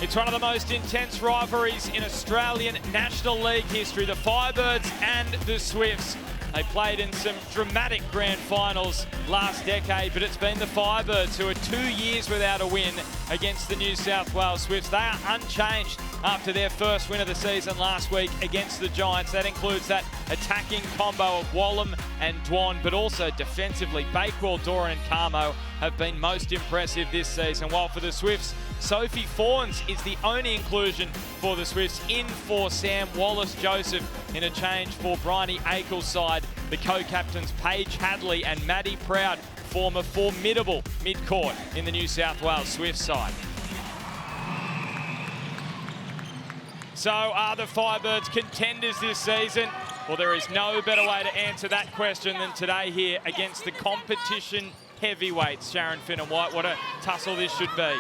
It's one of the most intense rivalries in Australian National League history. The Firebirds and the Swifts. They played in some dramatic grand finals last decade, but it's been the Firebirds who are 2 years without a win against the New South Wales Swifts. They are unchanged after their first win of the season last week against the Giants. That includes that attacking combo of Wallam and Dwan, but also defensively, Bakewell, Doran and Camo have been most impressive this season. While for the Swifts, Sophie Fawns is the only inclusion for the Swifts, in for Sam Wallace-Joseph in a change for Bryony Akel's side. The co-captains Paige Hadley and Maddie Proud form a formidable mid-court in the New South Wales Swifts side. So are the Firebirds contenders this season? Well, there is no better way to answer that question than today here against the competition heavyweights. Sharon Finn-White, what a tussle this should be.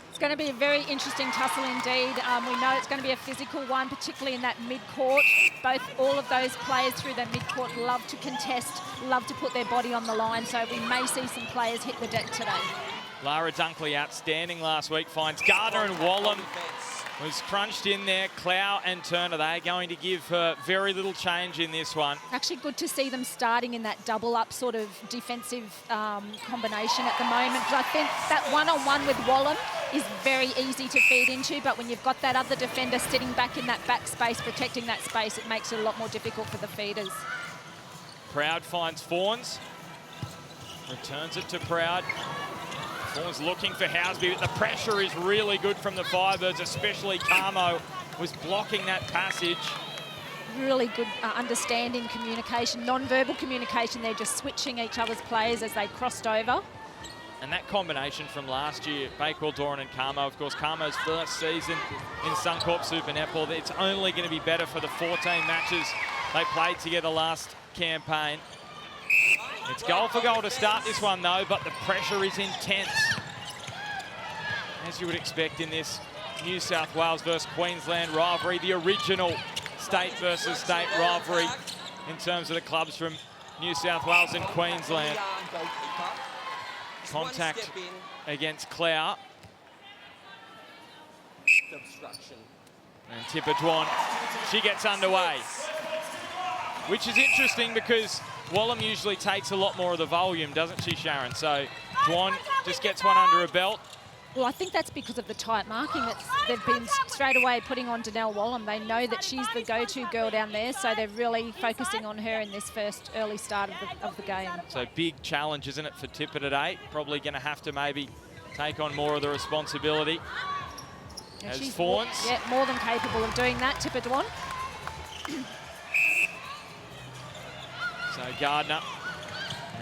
It's going to be a very interesting tussle indeed. We know it's going to be a physical one, particularly in that mid-court. All of those players through their mid-court love to contest, love to put their body on the line, so we may see some players hit the deck today. Lara Dunkley, outstanding last week, finds Gardner and Wallam. Was crunched in there. Clow and Turner, they're going to give her very little change in this one. Actually good to see them starting in that double-up sort of defensive combination at the moment. But I think that one-on-one with Wallam is very easy to feed into, but when you've got that other defender sitting back in that back space, protecting that space, it makes it a lot more difficult for the feeders. Proud finds Fawns. Returns it to Proud. Fawns looking for Housby, but the pressure is really good from the Firebirds, especially Camo was blocking that passage. Really good understanding, communication, non-verbal communication. They're just switching each other's players as they crossed over. And that combination from last year, Bakewell, Doran and Camo, of course, Camo's first season in Suncorp Super Netball, it's only going to be better for the 14 matches they played together last campaign. It's goal for goal to start this one, though, but the pressure is intense, as you would expect in this New South Wales versus Queensland rivalry, the original state versus state rivalry in terms of the clubs from New South Wales and Queensland. Contact against Clow. And Tipper Dwan, she gets underway. Which is interesting because Wallam usually takes a lot more of the volume, doesn't she, Sharon? So Dwan just gets one under her belt. Well, I think that's because of the tight marking that they've been straight away putting on Danelle Wallam. They know that she's the go-to girl down there, so they're really focusing on her in this first early start of the game. So big challenge, isn't it, for Tippett at 8? Probably going to have to maybe take on more of the responsibility. And as she's Fawns. more than capable of doing that, Tipper Dwan. So Gardner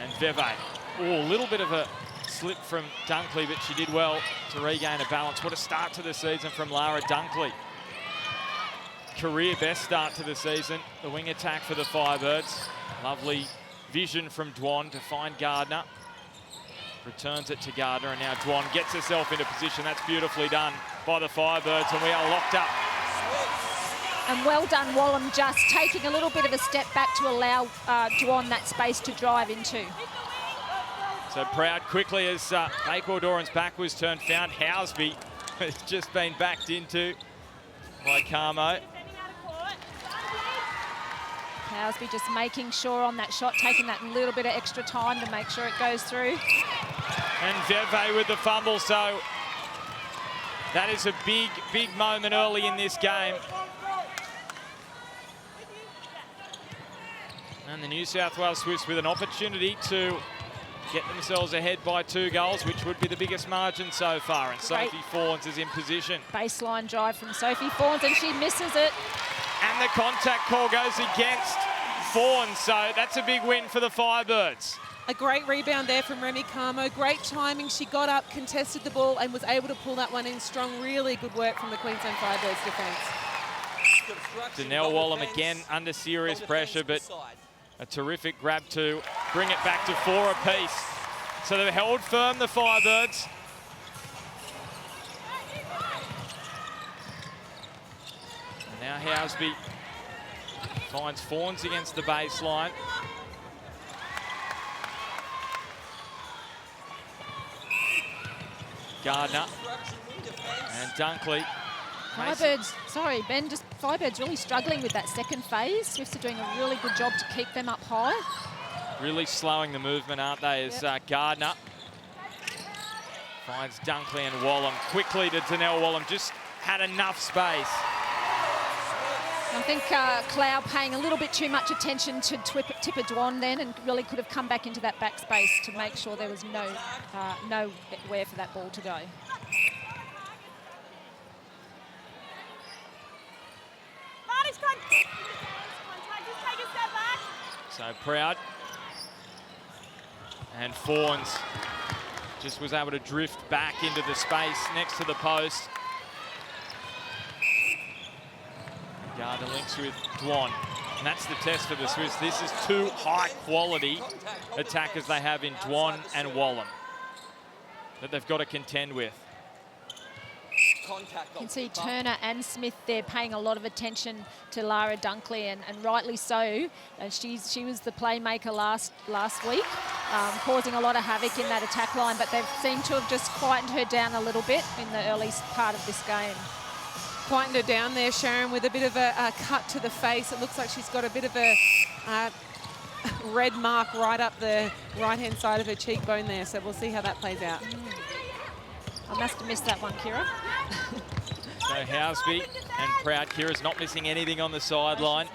and Veve. Oh, a little bit of a slip from Dunkley, but she did well to regain a balance. What a start to the season from Lara Dunkley. Career best start to the season. The wing attack for the Firebirds. Lovely vision from Dwan to find Gardner. Returns it to Gardner, and now Dwan gets herself into position. That's beautifully done by the Firebirds, and we are locked up. And well done, Wallam, just taking a little bit of a step back to allow Dwan that space to drive into. So Proud quickly, as Bakewell Doran's back was turned, found Housby. It's just been backed into by Camo. Housby just making sure on that shot, taking that little bit of extra time to make sure it goes through. And Veve with the fumble, so that is a big, big moment early in this game. And the New South Wales Swifts with an opportunity to get themselves ahead by 2 goals, which would be the biggest margin so far. And Sophie Fawns is in position. Baseline drive from Sophie Fawns, and she misses it. And the contact call goes against Fawns, so that's a big win for the Firebirds. A great rebound there from Remy Camo. Great timing. She got up, contested the ball, and was able to pull that one in strong. Really good work from the Queensland Firebirds defence. Danelle Wallam again under serious pressure, but a terrific grab to bring it back to 4 apiece. So they've held firm, the Firebirds. And now Housby finds Fawns against the baseline. Gardner and Dunkley Firebirds, sorry, Ben, just Firebirds really struggling with that second phase. Swifts are doing a really good job to keep them up high. Really slowing the movement, aren't they, as Gardner finds Dunkley and Wallum. Quickly to Danelle Wallum, just had enough space. I think Cloud paying a little bit too much attention to Tipper Dwan then, and really could have come back into that back space to make sure there was nowhere for that ball to go. So Proud and Fawns just was able to drift back into the space next to the post. Gardner links with Dwan, and that's the test for the Swifts. This is two high-quality attackers they have in Dwan and Wallum that they've got to contend with. You can see Turner and Smith there paying a lot of attention to Lara Dunkley, and rightly so. And she was the playmaker last week, causing a lot of havoc in that attack line, but they've seemed to have just quietened her down a little bit in the early part of this game. Quietened her down there, Sharon, with a bit of a cut to the face. It looks like she's got a bit of a red mark right up the right-hand side of her cheekbone there, so we'll see how that plays out. I must have missed that one, Kira. So Housby and Proud. Kira's not missing anything on the sideline.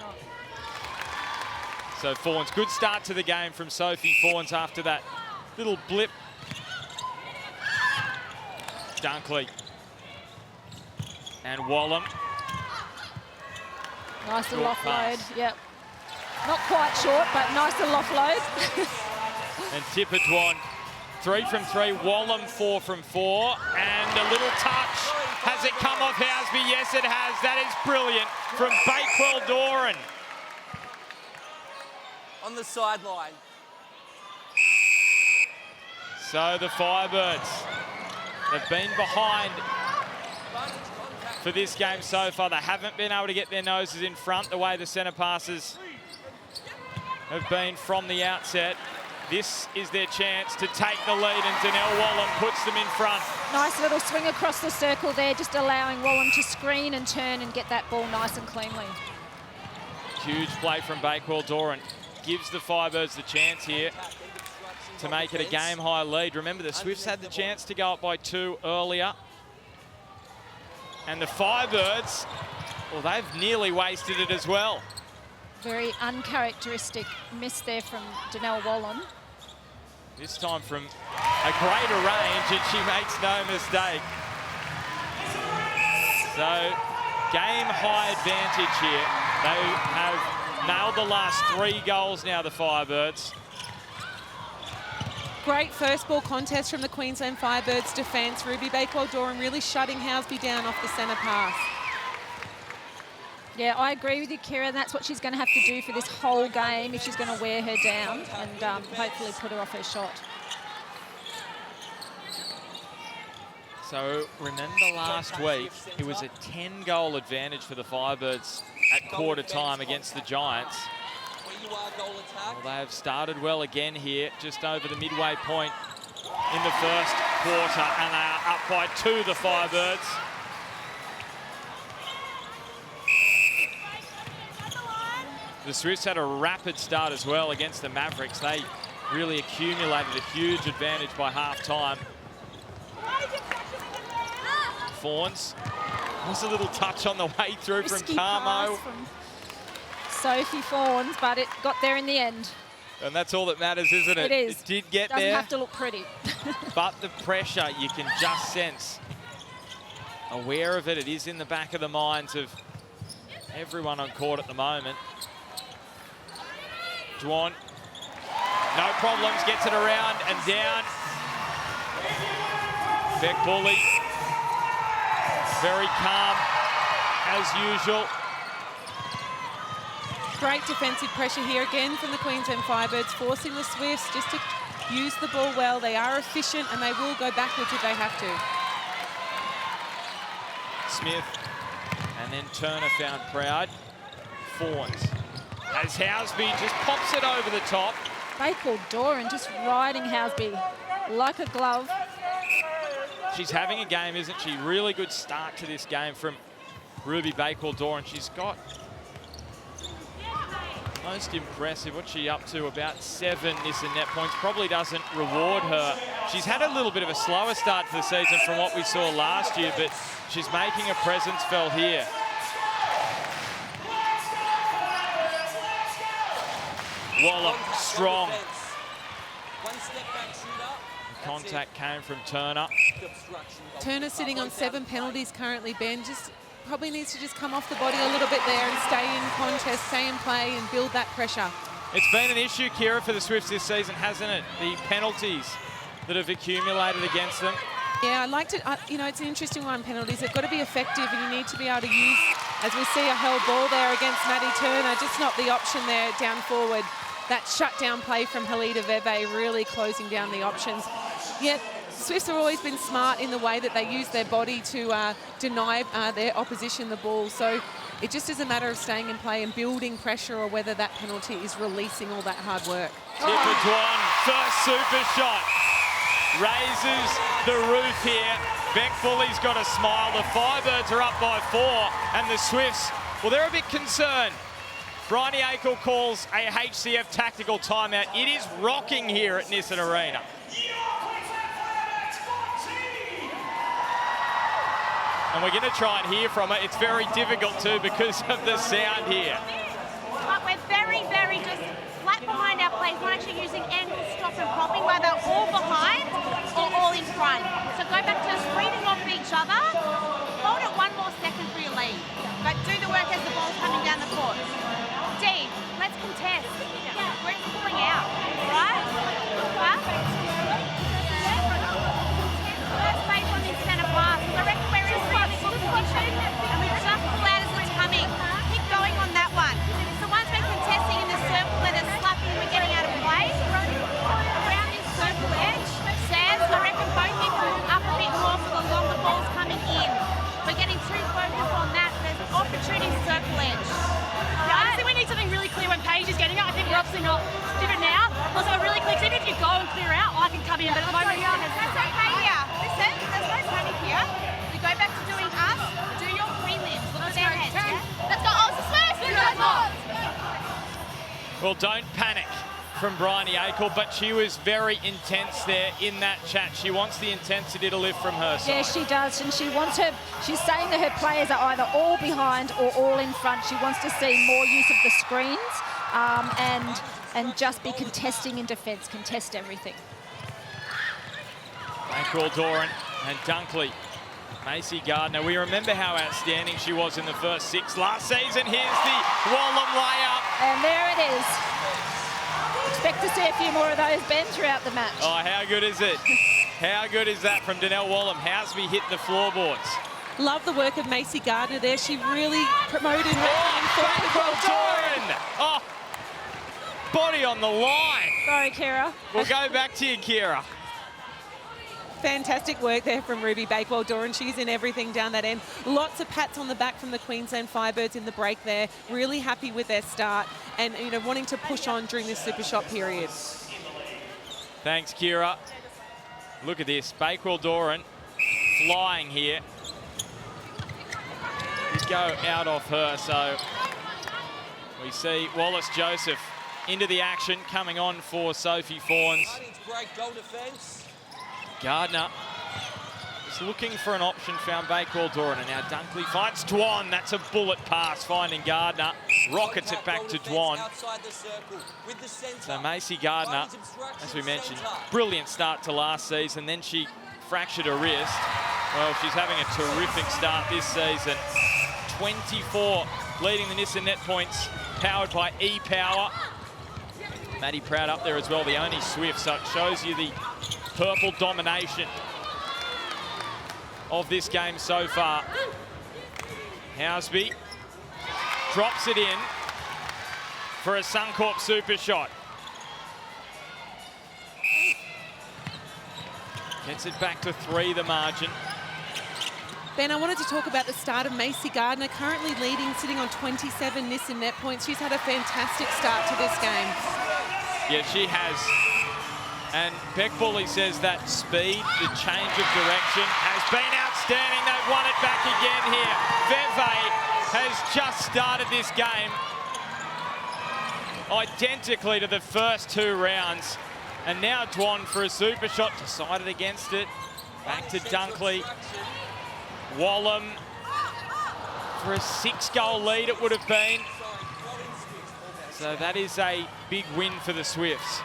So Fawns, good start to the game from Sophie Fawns after that little blip. Dunkley and Wallum. Nice little Short offload, pass. yep. Not quite short, but nice little offload. And Tipper Dwan, 3 from 3, Wallum 4 from 4, and a little touch. Has it come off Housby? Yes, it has. That is brilliant from Bakewell Doran. On the sideline. So the Firebirds, they've been behind for this game so far. They haven't been able to get their noses in front the way the centre passes have been from the outset. This is their chance to take the lead, and Danelle Wallum puts them in front. Nice little swing across the circle there, just allowing Wallum to screen and turn and get that ball nice and cleanly. Huge play from Bakewell Doran. Gives the Firebirds the chance here to make it a game-high lead. Remember, the Swifts had the chance to go up by 2 earlier. And the Firebirds, well, they've nearly wasted it as well. Very uncharacteristic miss there from Danelle Wallum. This time from a greater range, and she makes no mistake. So, game-high advantage here. They have nailed the last 3 goals now, the Firebirds. Great first ball contest from the Queensland Firebirds defence. Ruby Bakewell Doran really shutting Housby down off the centre pass. Yeah, I agree with you, Kira, and that's what she's going to have to do for this whole game if she's going to wear her down and hopefully put her off her shot. So remember last week, it was a 10-goal advantage for the Firebirds at quarter time against the Giants. Well, they have started well again here, just over the midway point in the first quarter, and they are up by 2, the Firebirds. The Swifts had a rapid start as well against the Mavericks. They really accumulated a huge advantage by half-time. Fawns, was a little touch on the way through from Carmo. From Sophie Fawns, but it got there in the end. And that's all that matters, isn't it? It is. It did get Doesn't there. have to look pretty. But the pressure, you can just sense. Aware of it, it is in the back of the minds of everyone on court at the moment. Dwan, no problems, gets it around and down. Beck Bully, very calm as usual. Great defensive pressure here again from the Queensland Firebirds, forcing the Swifts just to use the ball well. They are efficient and they will go backwards if they have to. Smith, and then Turner found Proud. Fawns, as Housby just pops it over the top. Bakewell Doran just riding Housby like a glove. She's having a game, isn't she? Really good start to this game from Ruby Bakewell-Doran. She's got most impressive. What's she up to? About 7 Nissan net points. Probably doesn't reward her. She's had a little bit of a slower start to the season from what we saw last year, but she's making a presence felt here. Wallop, strong. The contact came from Turner. Turner sitting on 7 penalties currently, Ben. Just probably needs to just come off the body a little bit there and stay in contest, stay in play and build that pressure. It's been an issue, Kira, for the Swifts this season, hasn't it? The penalties that have accumulated against them. Yeah, I'd like to, you know, it's an interesting one, penalties. They've got to be effective and you need to be able to use, as we see a held ball there against Maddie Turner, just not the option there down forward. That shutdown play from Halida Veve really closing down the options. Yet Swifts have always been smart in the way that they use their body to deny their opposition the ball. So it just is a matter of staying in play and building pressure, or whether that penalty is releasing all that hard work. Tipper Dwan, first super shot. Raises the roof here. Beck Bully's got a smile. The Firebirds are up by 4, and the Swifts, well, they're a bit concerned. Bryony Akel calls a HCF tactical timeout. It is rocking here at Nissan Arena. And we're going to try and hear from it. It's very difficult too because of the sound here. But we're very, very just flat behind our plays. We're actually using angle, stop and popping, whether all behind or all in front. So go back to us reading off each other. Hold it 1 more second for your lead. But do the work as the ball's coming down the court. D, let's contest. We're pulling out, right? Huh? First base on this centre pass. I reckon we're in really good position. And we just pull out as it's coming. Keep going on that one. So once we're contesting in the circle where they're slapping and we're getting out of play, around this circle edge, Sam, I reckon both people up a bit more for the longer balls coming in. We're getting too focused on that. There's an opportunity circle edge. I think we need something really clear when Paige is getting it. I think we're obviously not different now. Also, really clear. Even if you go and clear out, I can come in. But at the moment, that's okay here. Listen, there's no panic here. We go back to doing us. Do your prelims. Look at their heads. Yeah? Let's go. Oh, it's a smash. Well, don't panic from Bryony Akel, but she was very intense there in that chat. She wants the intensity to lift from her side. Yeah, she does, and she wants her, she's saying that her players are either all behind or all in front. She wants to see more use of the screens and just be contesting in defence, contest everything. Bakewell-Doran and Dunkley. Macy Gardner, we remember how outstanding she was in the first 6 last season. Here's the Wallum layup. And there it is. Expect to see a few more of those, Ben, throughout the match. Oh, how good is it? How good is that from Donnell Wallum? Housby hit the floorboards. Love the work of Macy Gardner there. She really promoted her. Bakewell-Doran! Oh, body on the line. Sorry, Kira. We'll go back to you, Kira. Fantastic work there from Ruby Bakewell-Doran. She's in everything down that end. Lots of pats on the back from the Queensland Firebirds in the break there. Really happy with their start and, you know, wanting to push on during this super shot period. Thanks, Kira. Look at this. Bakewell-Doran flying here. You go out off her, so we see Wallace-Joseph into the action, coming on for Sophie Fawns. Great goal defence. Gardner is looking for an option, found Bakewell-Doran, and now Dunkley finds Dwan. That's a bullet pass, finding Gardner. Rockets it back to Dwan. So Macy Gardner, as we mentioned, brilliant start to last season. Then she fractured her wrist. Well, she's having a terrific start this season. 24, leading the Nissan net points, powered by E-Power. Maddie Proud up there as well, the only Swift, so it shows you the purple domination of this game so far. Housby drops it in for a Suncorp super shot. Gets it back to 3, the margin. Ben, I wanted to talk about the start of Macy Gardner, currently leading, sitting on 27 Nissan net points. She's had a fantastic start to this game. Yeah, she has. And Beck Bully says that speed, the change of direction, has been outstanding. outstanding. They've won it back again here. Veve has just started this game identically to the first 2 rounds. And now Dwan for a super shot, decided against it. Back to Dunkley. Wallum for a 6-goal lead it would have been. So that is a big win for the Swifts.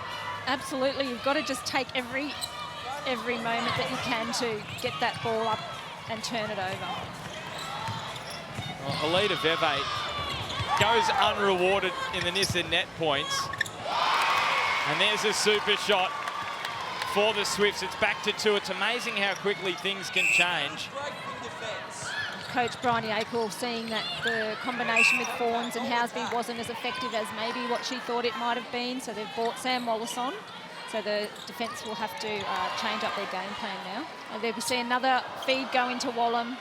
Absolutely, you've got to just take every moment that you can to get that ball up and turn it over. Well, Alida Veve goes unrewarded in the Nissa net points. And there's a super shot for the Swifts. It's back to 2. It's amazing how quickly things can change. Coach Bryony Akel seeing that the combination with Fawns and Housby wasn't as effective as maybe what she thought it might have been, so they've brought Sam Wallace on. So the defence will have to change up their game plan now. And there we see another feed go into Wallum.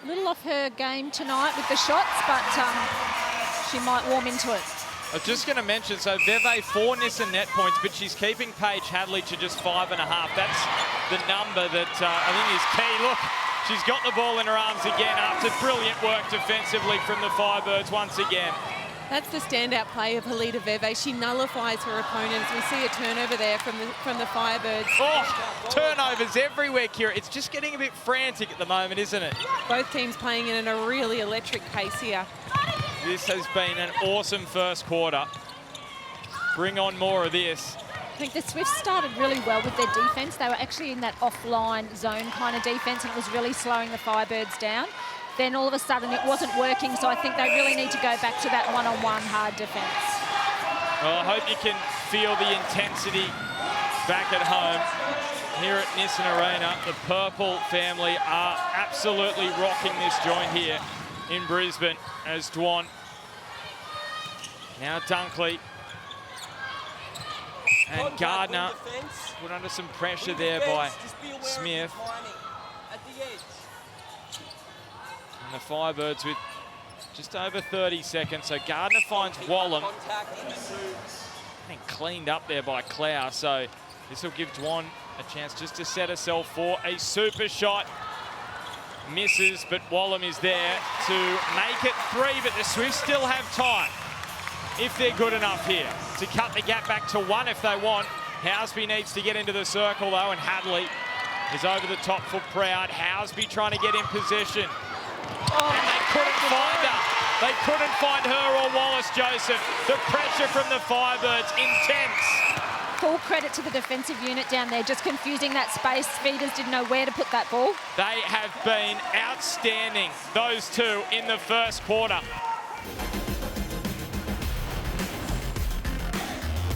A little off her game tonight with the shots, but she might warm into it. I was just going to mention, so Veve 4 Nissa net points, but she's keeping Paige Hadley to just 5.5. That's the number that I think is key. Look, she's got the ball in her arms again after brilliant work defensively from the Firebirds once again. That's the standout play of Alida Veve. She nullifies her opponents. We see a turnover there from the Firebirds. Oh, turnovers everywhere, Kira. It's just getting a bit frantic at the moment, isn't it? Both teams playing in a really electric pace here. This has been an awesome first quarter. Bring on more of this. I think the Swifts started really well with their defence. They were actually in that offline zone kind of defence, and it was really slowing the Firebirds down. Then all of a sudden it wasn't working, so I think they really need to go back to that one-on-one hard defence. Well, I hope you can feel the intensity back at home. Here at Nissan Arena, the Purple family are absolutely rocking this joint here in Brisbane as Dwan. Now Dunkley. And Gardner put under some pressure there by Smith. And the Firebirds with just over 30 seconds. So Gardner finds Wallum. And cleaned up there by Clow. So this will give Dwan a chance just to set herself for a super shot. Misses, but Wallum is there to make it 3, but the Swifts still have time if they're good enough here to cut the gap back to 1 if they want. Housby needs to get into the circle though, and Hadley is over the top for Proud. Housby trying to get in position. And they couldn't find her. They couldn't find her or Wallace Joseph. The pressure from the Firebirds, intense. Full credit to the defensive unit down there, just confusing that space. Feeders didn't know where to put that ball. They have been outstanding, those two, in the first quarter.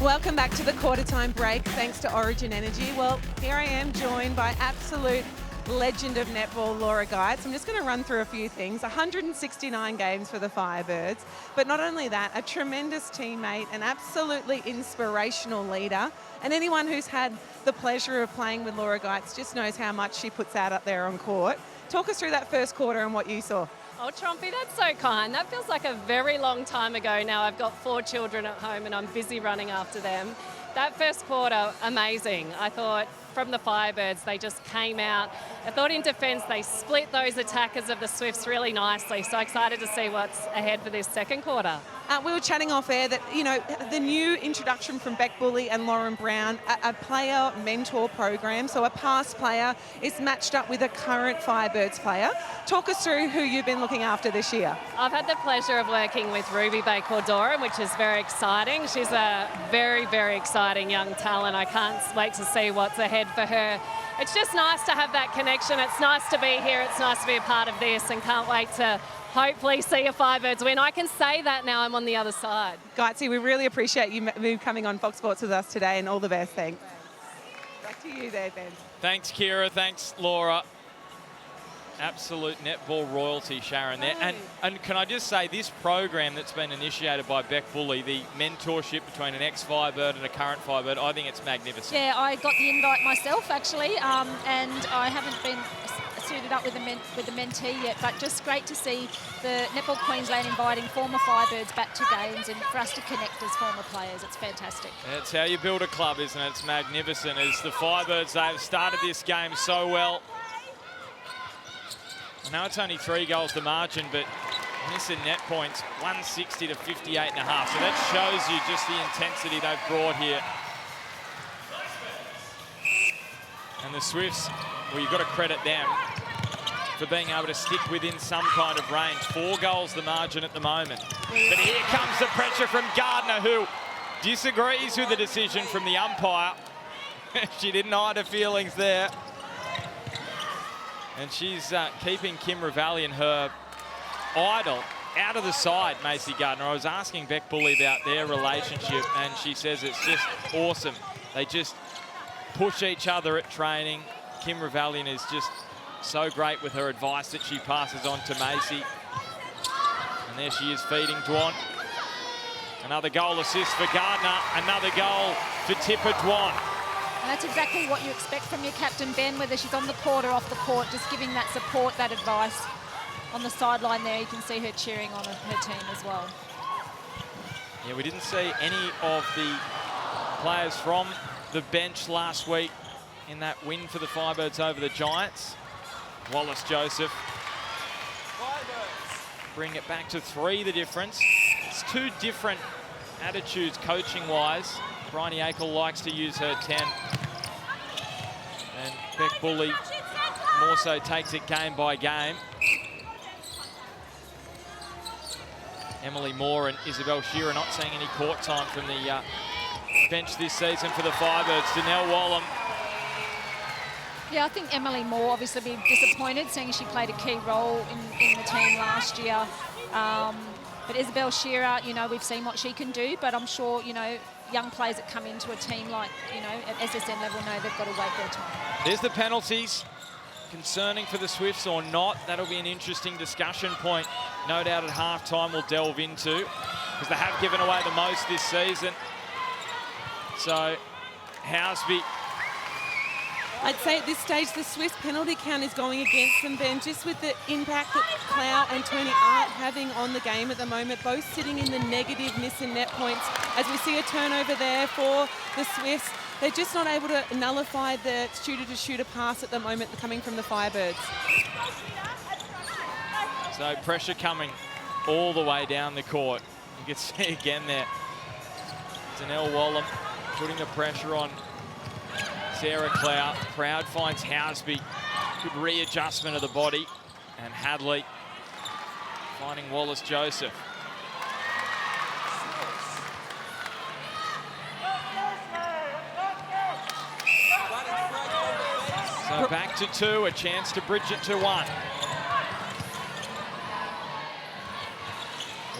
Welcome back to the quarter time break, thanks to Origin Energy. Well, here I am joined by absolute legend of netball, Laura Geitz. I'm just going to run through a few things. 169 games for the Firebirds, but not only that, a tremendous teammate, an absolutely inspirational leader, and anyone who's had the pleasure of playing with Laura Geitz just knows how much she puts out up there on court. Talk us through that first quarter and what you saw. Oh, Trumpy, that's so kind. That feels like a very long time ago now. I've got 4 children at home and I'm busy running after them. That first quarter, amazing. I thought from the Firebirds, they just came out. I thought in defence, they split those attackers of the Swifts really nicely. So excited to see what's ahead for this second quarter. We were chatting off air that, you know, the new introduction from Beck Bully and Lauren Brown, a player mentor program. So a past player is matched up with a current Firebirds player. Talk us through who you've been looking after this year. I've had the pleasure of working with Ruby Bakor-Doran, which is very exciting. She's a very, very exciting young talent. I can't wait to see what's ahead for her. It's just nice to have that connection. It's nice to be here. It's nice to be a part of this, and can't wait to hopefully see a Firebirds win. I can say that now I'm on the other side. Geitzy, we really appreciate you coming on Fox Sports with us today, and all the best. Thanks. Back to you there, Ben. Thanks, Kira. Thanks, Laura. Absolute netball royalty, Sharon, there. And can I just say, this program that's been initiated by Beck Bully, the mentorship between an ex-Firebird and a current Firebird, I think it's magnificent. Yeah, I got the invite myself, actually, and I haven't been suited up with the mentee yet, but just great to see the Netball Queensland inviting former Firebirds back to games and for us to connect as former players. It's fantastic. That's how you build a club, isn't it? It's magnificent. As the Firebirds, they've started this game so well. I know it's only 3 goals the margin, but missing net points, 160 to 58.5. So that shows you just the intensity they've brought here. And the Swifts, well, you've got to credit them for being able to stick within some kind of range. 4 goals the margin at the moment. But here comes the pressure from Gardner, who disagrees with the decision from the umpire. She didn't hide her feelings there. And she's keeping Kim Ravallion, her idol, out of the side, Macy Gardner. I was asking Beck Bully about their relationship, and she says it's just awesome. They just push each other at training. Kim Ravallion is just so great with her advice that she passes on to Macy. And there she is feeding Dwan. Another goal assist for Gardner, another goal for Tipper Dwan. And that's exactly what you expect from your captain, Ben, whether she's on the court or off the court, just giving that support, that advice. On the sideline there, you can see her cheering on her team as well. Yeah, we didn't see any of the players from the bench last week in that win for the Firebirds over the Giants. Wallace Joseph. Bring it back to 3, the difference. It's 2 different attitudes coaching-wise. Bryony Akel likes to use her 10. And Beck Bully more so takes it game by game. Emily Moore and Isabel Shearer not seeing any court time from the bench this season for the Firebirds. Danelle Wallam. Yeah, I think Emily Moore obviously be disappointed, seeing she played a key role in the team last year. But Isabel Shearer, you know, we've seen what she can do, but I'm sure, you know, young players that come into a team like, you know, at SSN level know they've got to wait their time. There's the penalties. Concerning for the Swifts or not, that'll be an interesting discussion point. No doubt at half-time we'll delve into, because they have given away the most this season. So, Housby. I'd say at this stage the Swifts penalty count is going against them, Ben, just with the impact that Clow and Tony aren't having on the game at the moment, both sitting in the negative missing net points. As we see a turnover there for the Swifts, they're just not able to nullify the shooter-to-shooter pass at the moment coming from the Firebirds. So pressure coming all the way down the court. You can see again there, Danelle Wallam putting the pressure on Sarah Clow. Crowd finds Housby. Good readjustment of the body. And Hadley finding Wallace Joseph. So back to 2, a chance to bridge it to 1.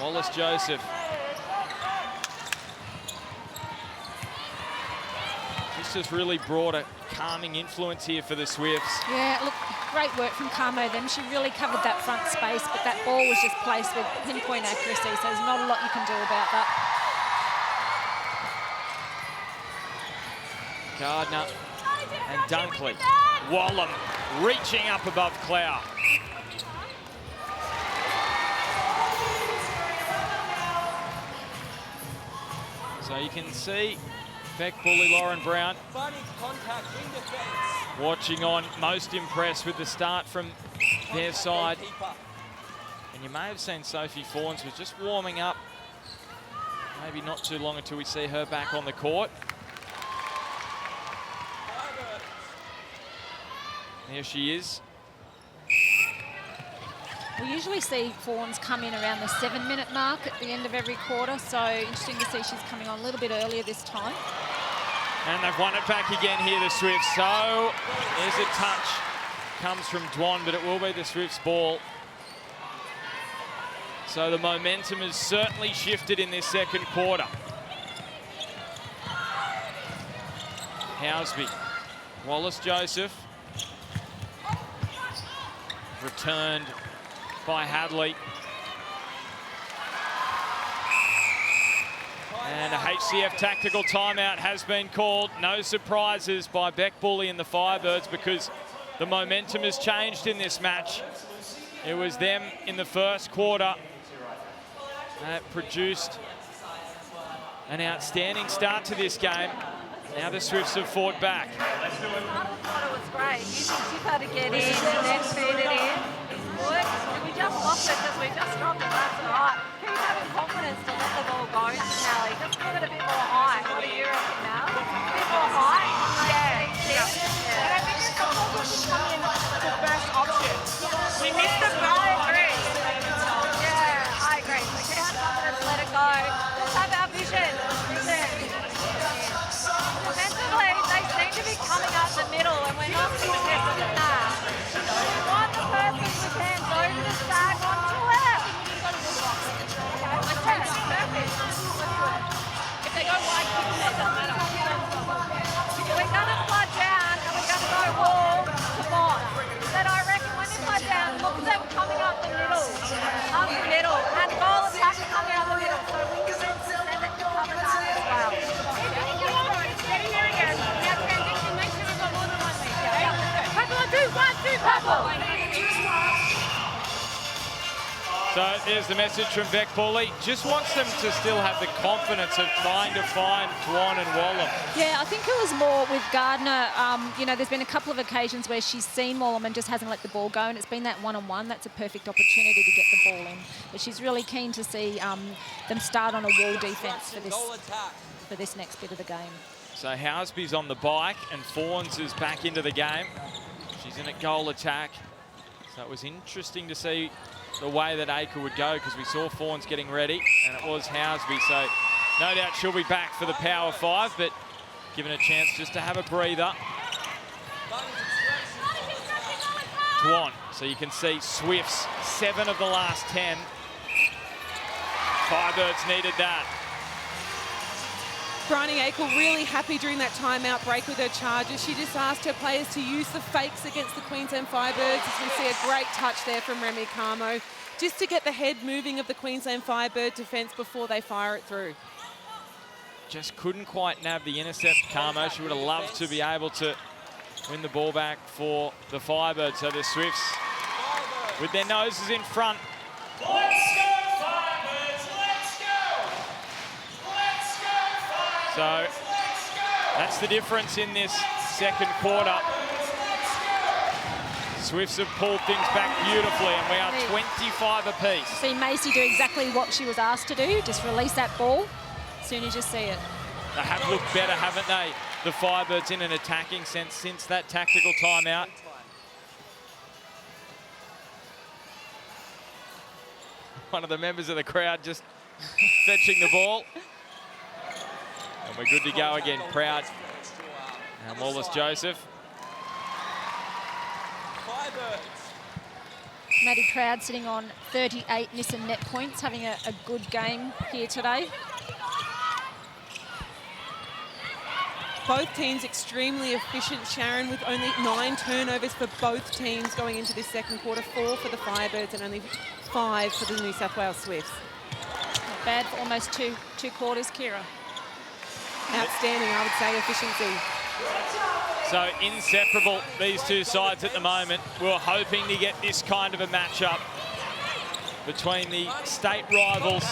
Wallace Joseph. This has really brought a calming influence here for the Swifts. Yeah, look, great work from Carmo then. She really covered that front space, but that ball was just placed with pinpoint accuracy, so there's not a lot you can do about that. Gardner and Dunkley. Wallam reaching up above Clow. So you can see Beck Bully, Lauren Brown watching on, most impressed with the start from their side. And you may have seen Sophie Fawns was just warming up. Maybe not too long until we see her back on the court. There she is. We usually see Fawns come in around the 7-minute mark at the end of every quarter, so interesting to see she's coming on a little bit earlier this time. And they've won it back again here, the Swifts. So there's a touch. Comes from Dwan, but it will be the Swifts' ball. So the momentum has certainly shifted in this second quarter. Housby. Wallace Joseph. Returned by Hadley. And a HCF tactical timeout has been called. No surprises by Beck Bully and the Firebirds, because the momentum has changed in this match. It was them in the first quarter that produced an outstanding start to this game. Now the Swifts have fought back. I thought it was great. Using Tipper to get in and then feed it in. good. We just lost it because we just dropped it. That's all right. Keep having confidence to let the ball go, Nelly. Just put it a bit more high. What do you reckon now? A bit more high? Yeah. And I think it's also to come in the first option. We missed the goal. I agree. Yeah, I agree. We can have confidence, let it go. Let's have our vision. Defensively, they seem to be coming up the middle, and we're not suggesting that. We want the person with hands over the stack onto it. Okay, let's try it. Perfect. Let's do it. If they go wide, keep them there. Doesn't matter. We're going to flood down, and we're going to go wall to boss. Then I reckon when you flood down, look at them coming up the middle. Up the middle. And goal attack coming up the middle. So we can send it to cover that as well. Getting there again. Now transition, make sure we've got more than 1 week. Okay? Purple on 2, 1, 2, purple. So there's the message from Beck Pauly. Just wants them to still have the confidence of trying to find Dwan and Wallam. Yeah, I think it was more with Gardner. You know, there's been a couple of occasions where she's seen Wallam and just hasn't let the ball go, and it's been that one-on-one. That's a perfect opportunity to get the ball in. But she's really keen to see them start on a wall defence for this next bit of the game. So Housby's on the bike and Fawns is back into the game. She's in a goal attack. So it was interesting to see the way that Aker would go, because we saw Fawns getting ready and it was Housby. So no doubt she'll be back for the power 5, but given a chance just to have a breather. Dwan. So you can see Swifts 7 of the last 10. Firebirds needed that. Bryony Akel really happy during that timeout break with her charges. She just asked her players to use the fakes against the Queensland Firebirds. As we see a great touch there from Remy Camo, just to get the head moving of the Queensland Firebird defence before they fire it through. Just couldn't quite nab the intercept, Camo. She would have loved to be able to win the ball back for the Firebirds. So the Swifts with their noses in front. Let's go, Firebirds! Let's go! Let's go, Firebirds! So that's the difference in this second quarter. Swifts have pulled things back beautifully, and we are 25 apiece. See Macy do exactly what she was asked to do, just release that ball as soon as you see it. They have looked better, haven't they? The Firebirds in an attacking sense since that tactical timeout. One of the members of the crowd just fetching the ball. And we're good to go again. Proud and Wallace-Joseph. Maddie Proud sitting on 38 Nissan net points, having a good game here today. Both teams extremely efficient, Sharon, with only 9 turnovers for both teams going into this second quarter. 4 for the Firebirds and only 5 for the New South Wales Swifts. Not bad for almost two quarters, Kira. Outstanding, I would say, efficiency. So inseparable, these two sides at the moment. We were hoping to get this kind of a matchup between the state rivals.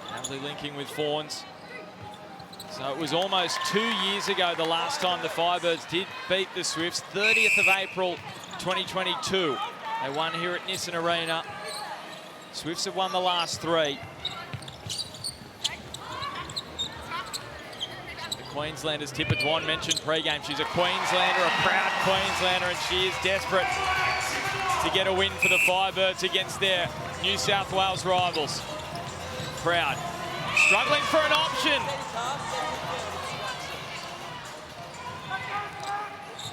Hamley linking with Fawns. So it was almost 2 years ago the last time the Firebirds did beat the Swifts, 30th of April 2022. They won here at Nissan Arena. Swifts have won the last 3. The Queenslanders, Tipper Dwan mentioned pre-game. She's a Queenslander, a proud Queenslander, and she is desperate to get a win for the Firebirds against their New South Wales rivals. Proud, struggling for an option.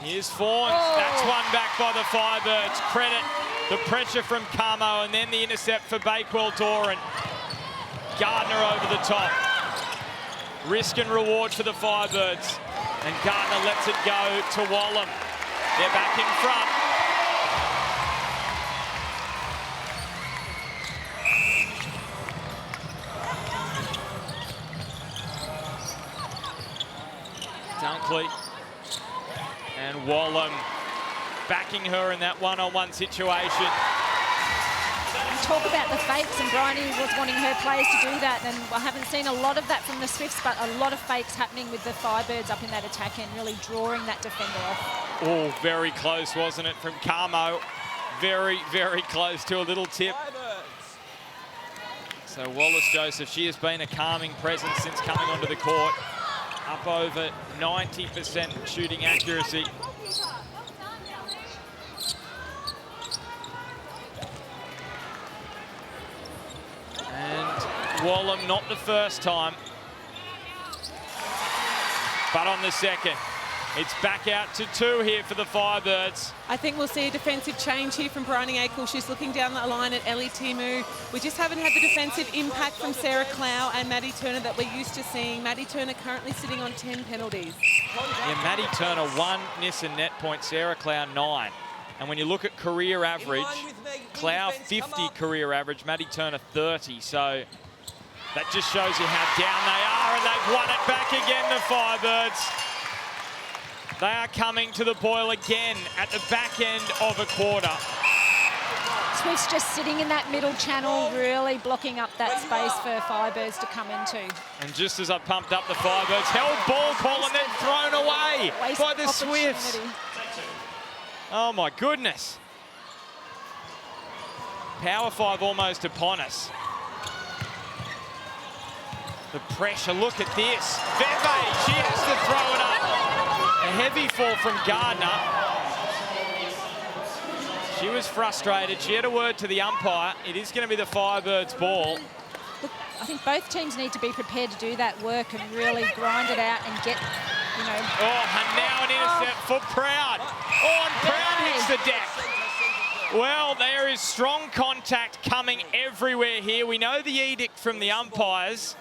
Here's Fawns, that's one back by the Firebirds. Credit the pressure from Camo, and then the intercept for Bakewell Doran. Gardner over the top. Risk and reward for the Firebirds. And Gardner lets it go to Wallam. They're back in front. Dunkley and Wallam backing her in that one-on-one situation. talk about the fakes, and Bryony was wanting her players to do that, and I haven't seen a lot of that from the Swifts, but a lot of fakes happening with the Firebirds up in that attack end, really drawing that defender off. Oh, very close, wasn't it, from Carmo? Very, very close to a little tip. So Wallace-Joseph, she has been a calming presence since coming onto the court. Up over 90% shooting accuracy. And Wallum, not the first time, but on the second. It's back out to 2 here for the Firebirds. I think we'll see a defensive change here from Bryony Akel. She's looking down the line at Ellie Timu. We just haven't had the defensive impact from Sarah Clow and Maddie Turner that we're used to seeing. Maddie Turner currently sitting on 10 penalties. Yeah, Maddie Turner 1 miss and net point, Sarah Clow 9. And when you look at career average, Clow 50 career average, Maddie Turner 30. So that just shows you how down they are, and they've won it back again, the Firebirds. They are coming to the boil again at the back end of a quarter. Swifts just sitting in that middle channel, really blocking up that space for Firebirds to come into. And just as I pumped up the Firebirds, held ball call and then thrown away by the Swifts. Oh my goodness. Power 5 almost upon us. The pressure, look at this. Veve, she has to throw it up. A heavy fall from Gardner. She was frustrated. She had a word to the umpire. It is going to be the Firebirds' ball. Look, I think both teams need to be prepared to do that work and really grind it out and get, you know... Oh, and now an intercept for Proud. Oh, and Proud hits the deck. Well, there is strong contact coming everywhere here. We know the edict from the umpires.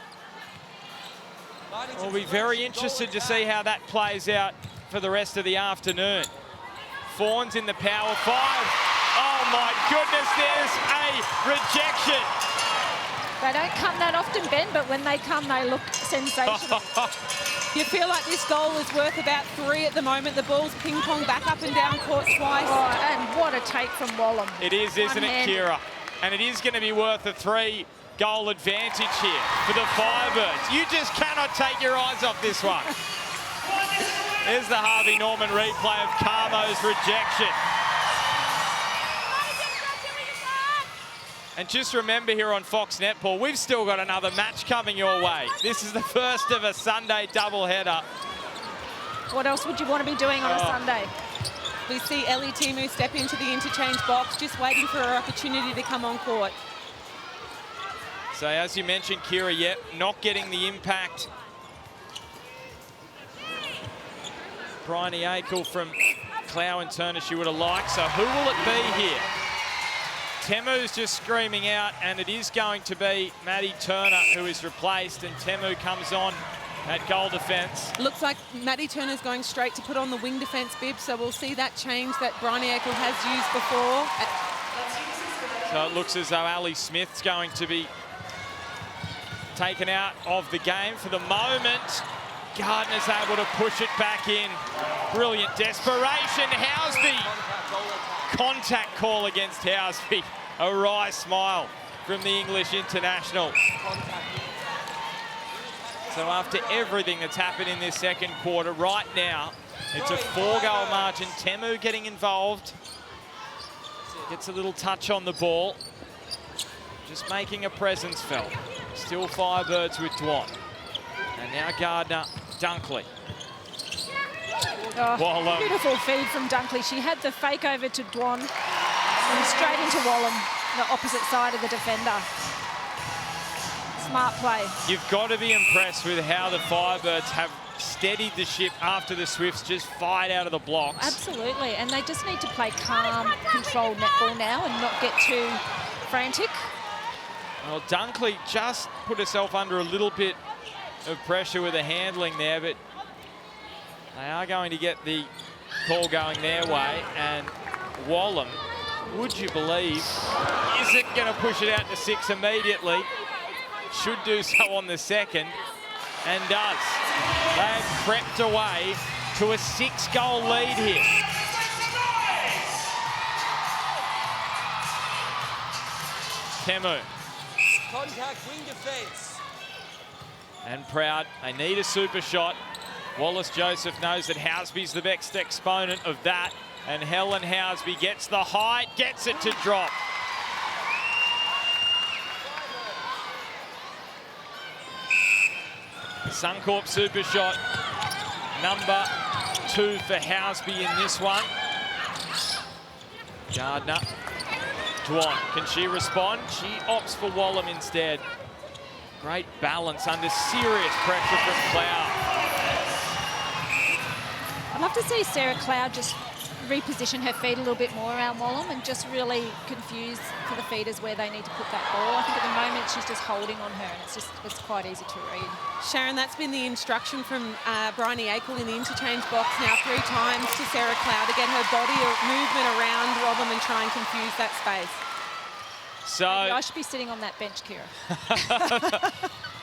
We'll be very interested to see how that plays out for the rest of the afternoon. Fawns in the power 5. Oh my goodness, there's a rejection. They don't come that often, Ben, but when they come, they look sensational. You feel like this goal is worth about 3 at the moment. The ball's ping-pong back up and down court twice. Oh, and what a take from Wallum. It is, isn't it, Kira? And it is going to be worth a 3-goal advantage here for the Firebirds. You just cannot take your eyes off this one. There's the Harvey Norman replay of Carmo's rejection. And just remember here on Fox Netball, we've still got another match coming your way. This is the first of a Sunday doubleheader. What else would you want to be doing on a Sunday? We see Ellie Timu step into the interchange box, just waiting for her opportunity to come on court. So as you mentioned, Kira, yet not getting the impact. Bryony Akel from Clow and Turner she would have liked. So who will it be here? Temu's just screaming out, and it is going to be Maddie Turner who is replaced, and Temu comes on at goal defence. Looks like Maddie Turner's going straight to put on the wing defence bib, so we'll see that change that Bryony Akel has used before. So it looks as though Ali Smith's going to be taken out of the game for the moment. Gardner's able to push it back in. Brilliant desperation. Housby. Contact call against Housby. A wry smile from the English international. So after everything that's happened in this second quarter, right now, it's a 4-goal margin. Temu getting involved. Gets a little touch on the ball. Just making a presence felt. Still Firebirds with Dwan. And now Gardner, Dunkley. Oh, beautiful feed from Dunkley. She had the fake over to Dwan and straight into Wallum, the opposite side of the defender. Smart play. You've got to be impressed with how the Firebirds have steadied the ship after the Swifts just fired out of the blocks. Absolutely, and they just need to play calm, controlled netball now and not get too frantic. Well, Dunkley just put herself under a little bit of pressure with the handling there, but they are going to get the call going their way, and Wallum, would you believe, isn't going to push it out to 6 immediately. Should do so on the second, and does. They've crept away to a 6-goal lead here. Temu. Contact wing defence. And Proud, they need a super shot. Wallace-Joseph knows that Housby's the best exponent of that. And Helen Housby gets the height, gets it to drop. Suncorp super shot, number 2 for Housby in this one. Gardner, Dwan, can she respond? She opts for Wallum instead. Great balance under serious pressure from Cloud. I'd love to see Sarah Cloud just reposition her feet a little bit more around Wallum and just really confuse for the feeders where they need to put that ball. I think at the moment she's just holding on her, and it's quite easy to read. Sharon, that's been the instruction from Bryony Akel in the interchange box now 3 times to Sarah Cloud to get her body movement around Wallum and try and confuse that space. So maybe I should be sitting on that bench, Kira.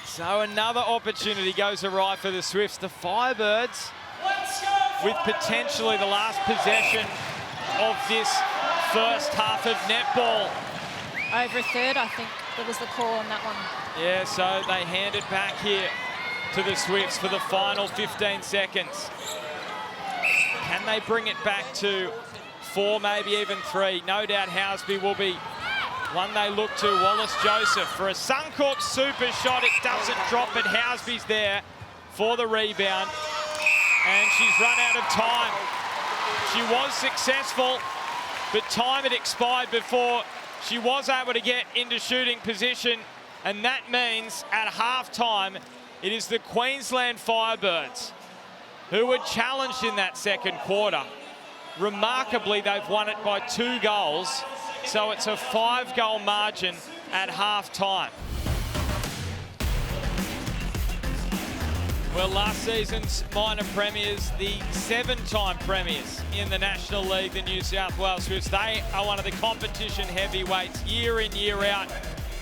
So another opportunity goes awry for the Swifts. The Firebirds, with potentially the last possession of this first half of netball. Over a third, I think that was the call on that one. Yeah, so they hand it back here to the Swifts for the final 15 seconds. Can they bring it back to 4, maybe even 3? No doubt Housby will be one they look to. Wallace-Joseph for a Suncorp super shot. It doesn't drop, but Housby's there for the rebound. And she's run out of time. She was successful, but time had expired before she was able to get into shooting position. And that means at halftime, it is the Queensland Firebirds who were challenged in that second quarter. Remarkably, they've won it by 2 goals. So it's a 5-goal margin at halftime. Well, last season's minor premiers, the 7-time premiers in the National League, the New South Wales Swifts. They are one of the competition heavyweights year in, year out.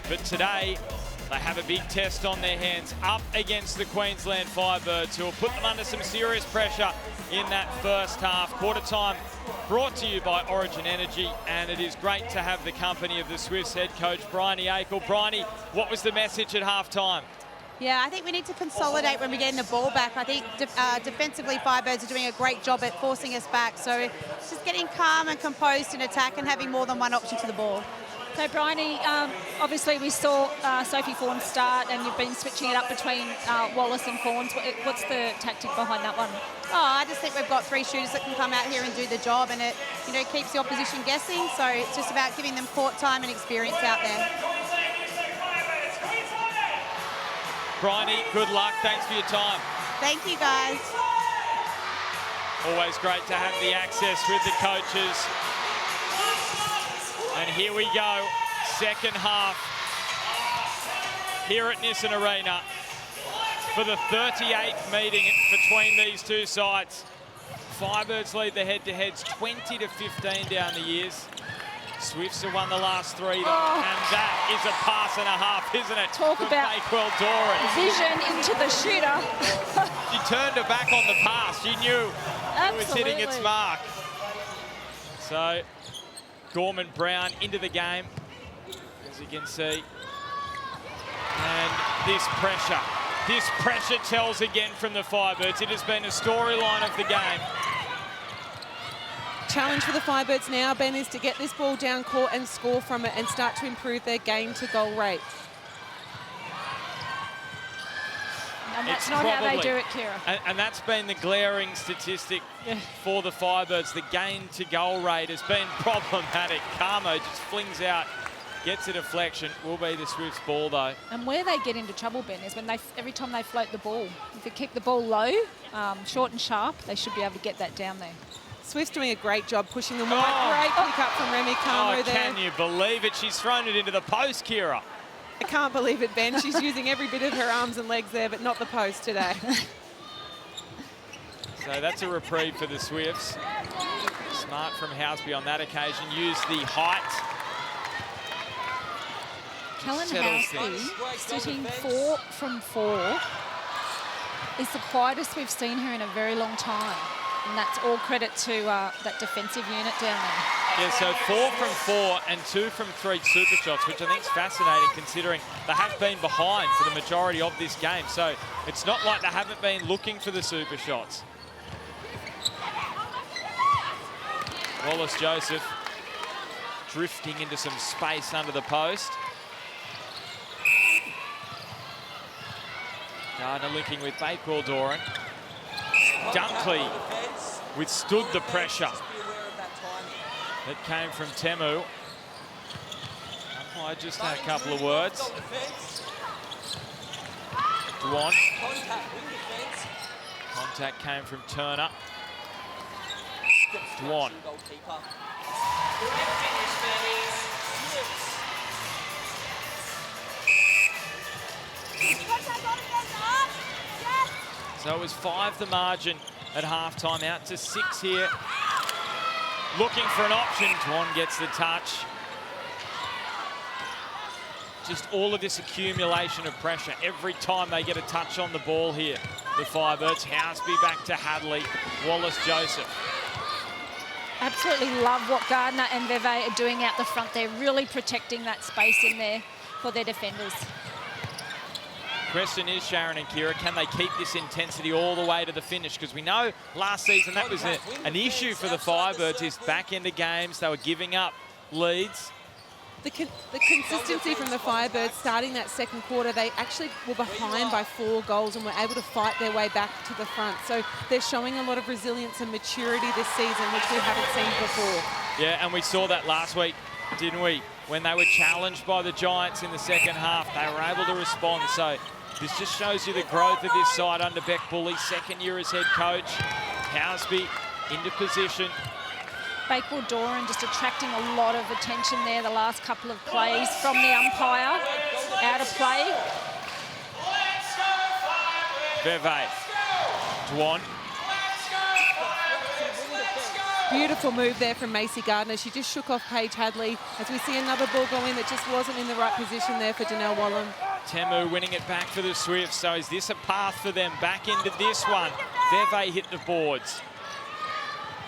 But today, they have a big test on their hands up against the Queensland Firebirds, who will put them under some serious pressure in that first half. Quarter time brought to you by Origin Energy, and it is great to have the company of the Swifts head coach, Bryony Akel. Bryony, what was the message at halftime? Yeah, I think we need to consolidate when we get in the ball back. I think defensively, Firebirds are doing a great job at forcing us back. So just getting calm and composed in attack and having more than one option to the ball. So, Bryony, obviously we saw Sophie Fawns start, and you've been switching it up between Wallace and Fawns. What's the tactic behind that one? Oh, I just think we've got 3 shooters that can come out here and do the job, and it, keeps the opposition guessing. So it's just about giving them court time and experience out there. Bryony, good luck. Thanks for your time. Thank you, guys. Always great to have the access with the coaches. And here we go, second half here at Nissan Arena for the 38th meeting between these two sides. Firebirds lead the head-to-heads 20-15 down the years. Swifts have won the last 3, and that is a pass and a half, isn't it? Talk about vision into the shooter. She turned her back on the pass. She knew it was hitting its mark. So Gorman Brown into the game, as you can see. And this pressure tells again from the Firebirds. It has been a storyline of the game. Challenge for the Firebirds now, Ben, is to get this ball down court and score from it and start to improve their game-to-goal rate. And that's not how they do it, Kira. And that's been the glaring statistic for the Firebirds. The game-to-goal rate has been problematic. Carmo just flings out, gets a deflection. Will be the Swifts' ball, though. And where they get into trouble, Ben, is when every time they float the ball. If you keep the ball low, short and sharp, they should be able to get that down there. Swifts doing a great job pushing them wide. Great pick up from Remy Carmo there. Can you believe it? She's thrown it into the post, Kira. I can't believe it, Ben. She's using every bit of her arms and legs there, but not the post today. So that's a reprieve for the Swifts. Smart from Housby on that occasion. Used the height. Helen Housby, sitting 4 from 4, is the quietest we've seen her in a very long time. And that's all credit to that defensive unit down there. Yeah, so 4 from 4 and 2 from 3 super shots, which I think is fascinating considering they have been behind for the majority of this game. So it's not like they haven't been looking for the super shots. Wallace-Joseph drifting into some space under the post. Gardner linking with Bakewell-Doran. Dunkley withstood the pressure that came from Temu. I just had a couple of words. Dwan. Contact came from Turner. Dwan. So it was 5 the margin at halftime, out to 6 here. Looking for an option. Dwan gets the touch. Just all of this accumulation of pressure every time they get a touch on the ball here. The Firebirds. Housby back to Hadley. Wallace-Joseph. Absolutely love what Gardner and Veve are doing out the front. They're really protecting that space in there for their defenders. Question is, Sharon and Kira, can they keep this intensity all the way to the finish? Because we know last season that was an issue for the Firebirds, is back into games. They were giving up leads. The consistency from the Firebirds starting that second quarter, they actually were behind by 4 goals and were able to fight their way back to the front. So they're showing a lot of resilience and maturity this season, which we haven't seen before. Yeah, and we saw that last week, didn't we? When they were challenged by the Giants in the second half, they were able to respond. So this just shows you the growth of this side under Beck Bully, second year as head coach. Housby into position. Bakewell-Doran just attracting a lot of attention there the last couple of plays from the umpire. Out of play. Veve. Dwan. Beautiful move there from Macy Gardner. She just shook off Paige Hadley as we see another ball go in that just wasn't in the right position there for Janelle Wallen. Temu winning it back for the Swifts. So is this a path for them back into this one? Veve hit the boards.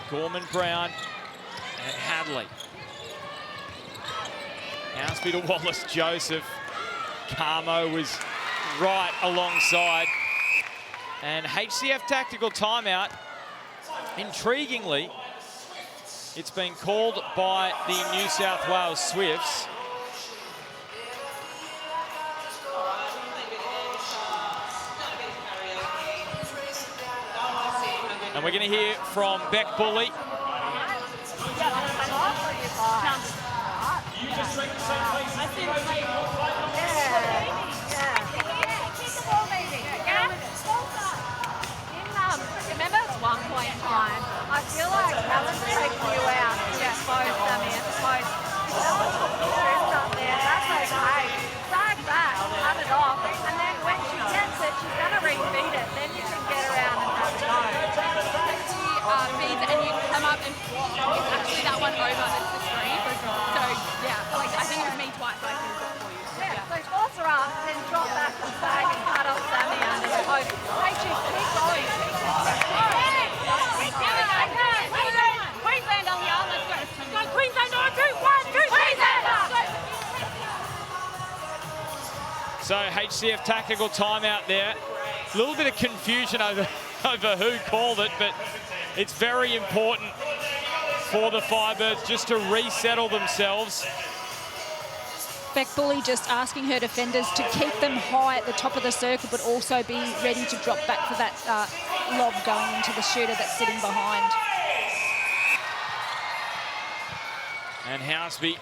Gorman-Brown and Hadley. Housby to Wallace-Joseph. Carmo was right alongside. And HCF tactical timeout. Intriguingly, it's been called by the New South Wales Swifts. And we're going to hear from Beck Bully. Remember at one point in time, I feel like Alan's taking you out to expose Sammy and expose. If Alan took the shoes up there, that's okay. Drag back, cut it off, and then when she gets it, she's going to refeed it. Then you can get around and have a go. Feeds and you come up and it's actually that one over that's the screen. So yeah, like I think it was me twice, so I can do it for you. So, yeah, so toss her up, then drop back and bag and cut off Sammy under the post. Hey, keep going. Queensland on the arm, let's go. Go Queensland on 2, 1, 2, Queensland! So HCF tactical timeout there. A little bit of confusion over who called it, but it's very important for the Firebirds just to resettle themselves. Beck Bully just asking her defenders to keep them high at the top of the circle, but also be ready to drop back for that lob going into the shooter that's sitting behind. And Housby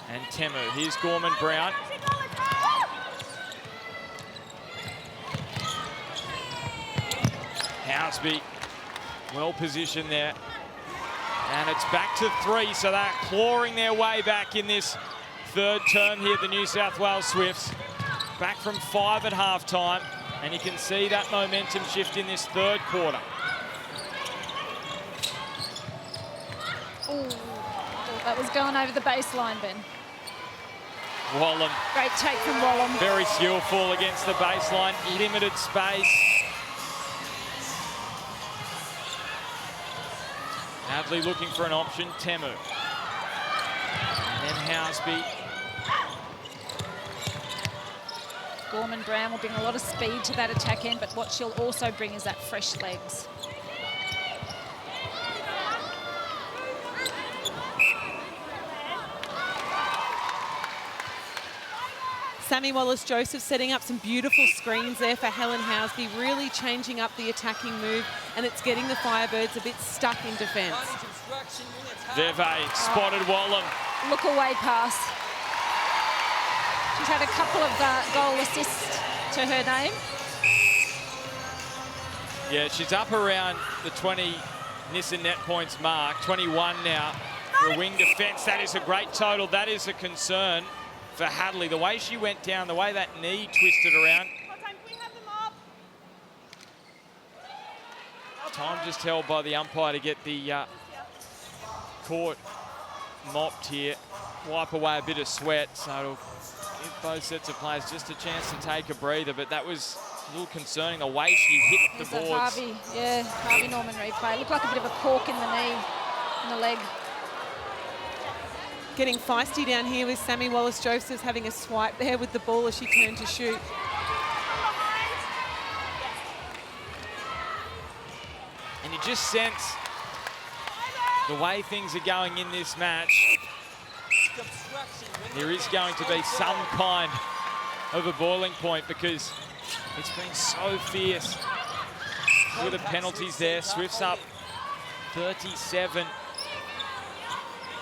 and Temu. Here's Gorman-Brown. Housby, well positioned there. And it's back to 3, so they're clawing their way back in this third term here, the New South Wales Swifts. Back from 5 at halftime, and you can see that momentum shift in this third quarter. Ooh, that was going over the baseline, Ben. Wallen. Great take from Wallen. Very skillful against the baseline, limited space. Hadley looking for an option, Temu. And then Housby. Gorman-Brown will bring a lot of speed to that attack end, but what she'll also bring is that fresh legs. Sammy Wallace-Joseph setting up some beautiful screens there for Helen Housby, really changing up the attacking move, and it's getting the Firebirds a bit stuck in defence. Veve spotted Wallam. Look away pass. She's had a couple of goal assists to her name. Yeah, she's up around the 20 Nissan net points mark, 21 now for wing defence. That is a great total. That is a concern for Hadley. The way she went down, the way that knee twisted around. Time just held by the umpire to get the court mopped here. Wipe away a bit of sweat, so it'll give both sets of players just a chance to take a breather, but that was a little concerning, the way she hit the boards. Harvey Norman replay. Looked like a bit of a cork in the knee, in the leg. Getting feisty down here with Sammy Wallace-Joseph having a swipe there with the ball as she turned to shoot. And you just sense the way things are going in this match, there is going to be some kind of a boiling point because it's been so fierce. With the penalties there, Swifts up 37.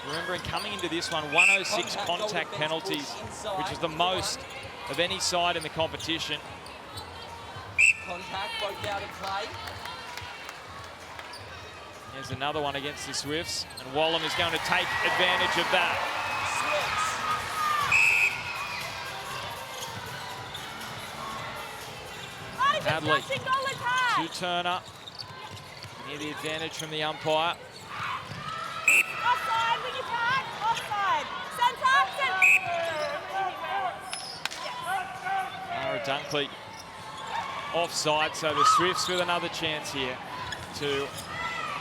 Remembering coming into this one, 106 contact penalties, which is the most of any side in the competition. Contact broke out of play. There's another one against the Swifts, and Wallam is going to take advantage of that. Hadley to Turner. Near the advantage from the umpire. Offside, when you can't. Offside. Lara Dunkley offside, so the Swifts with another chance here to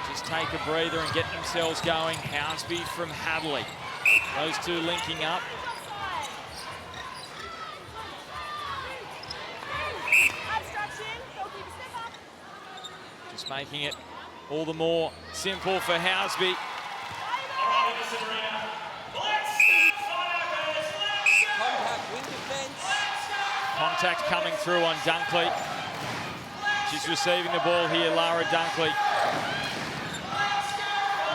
just take a breather and get themselves going. Housby from Hadley. Those two linking up. Just making it all the more simple for Housby. Contact coming through on Dunkley. She's receiving the ball here, Lara Dunkley.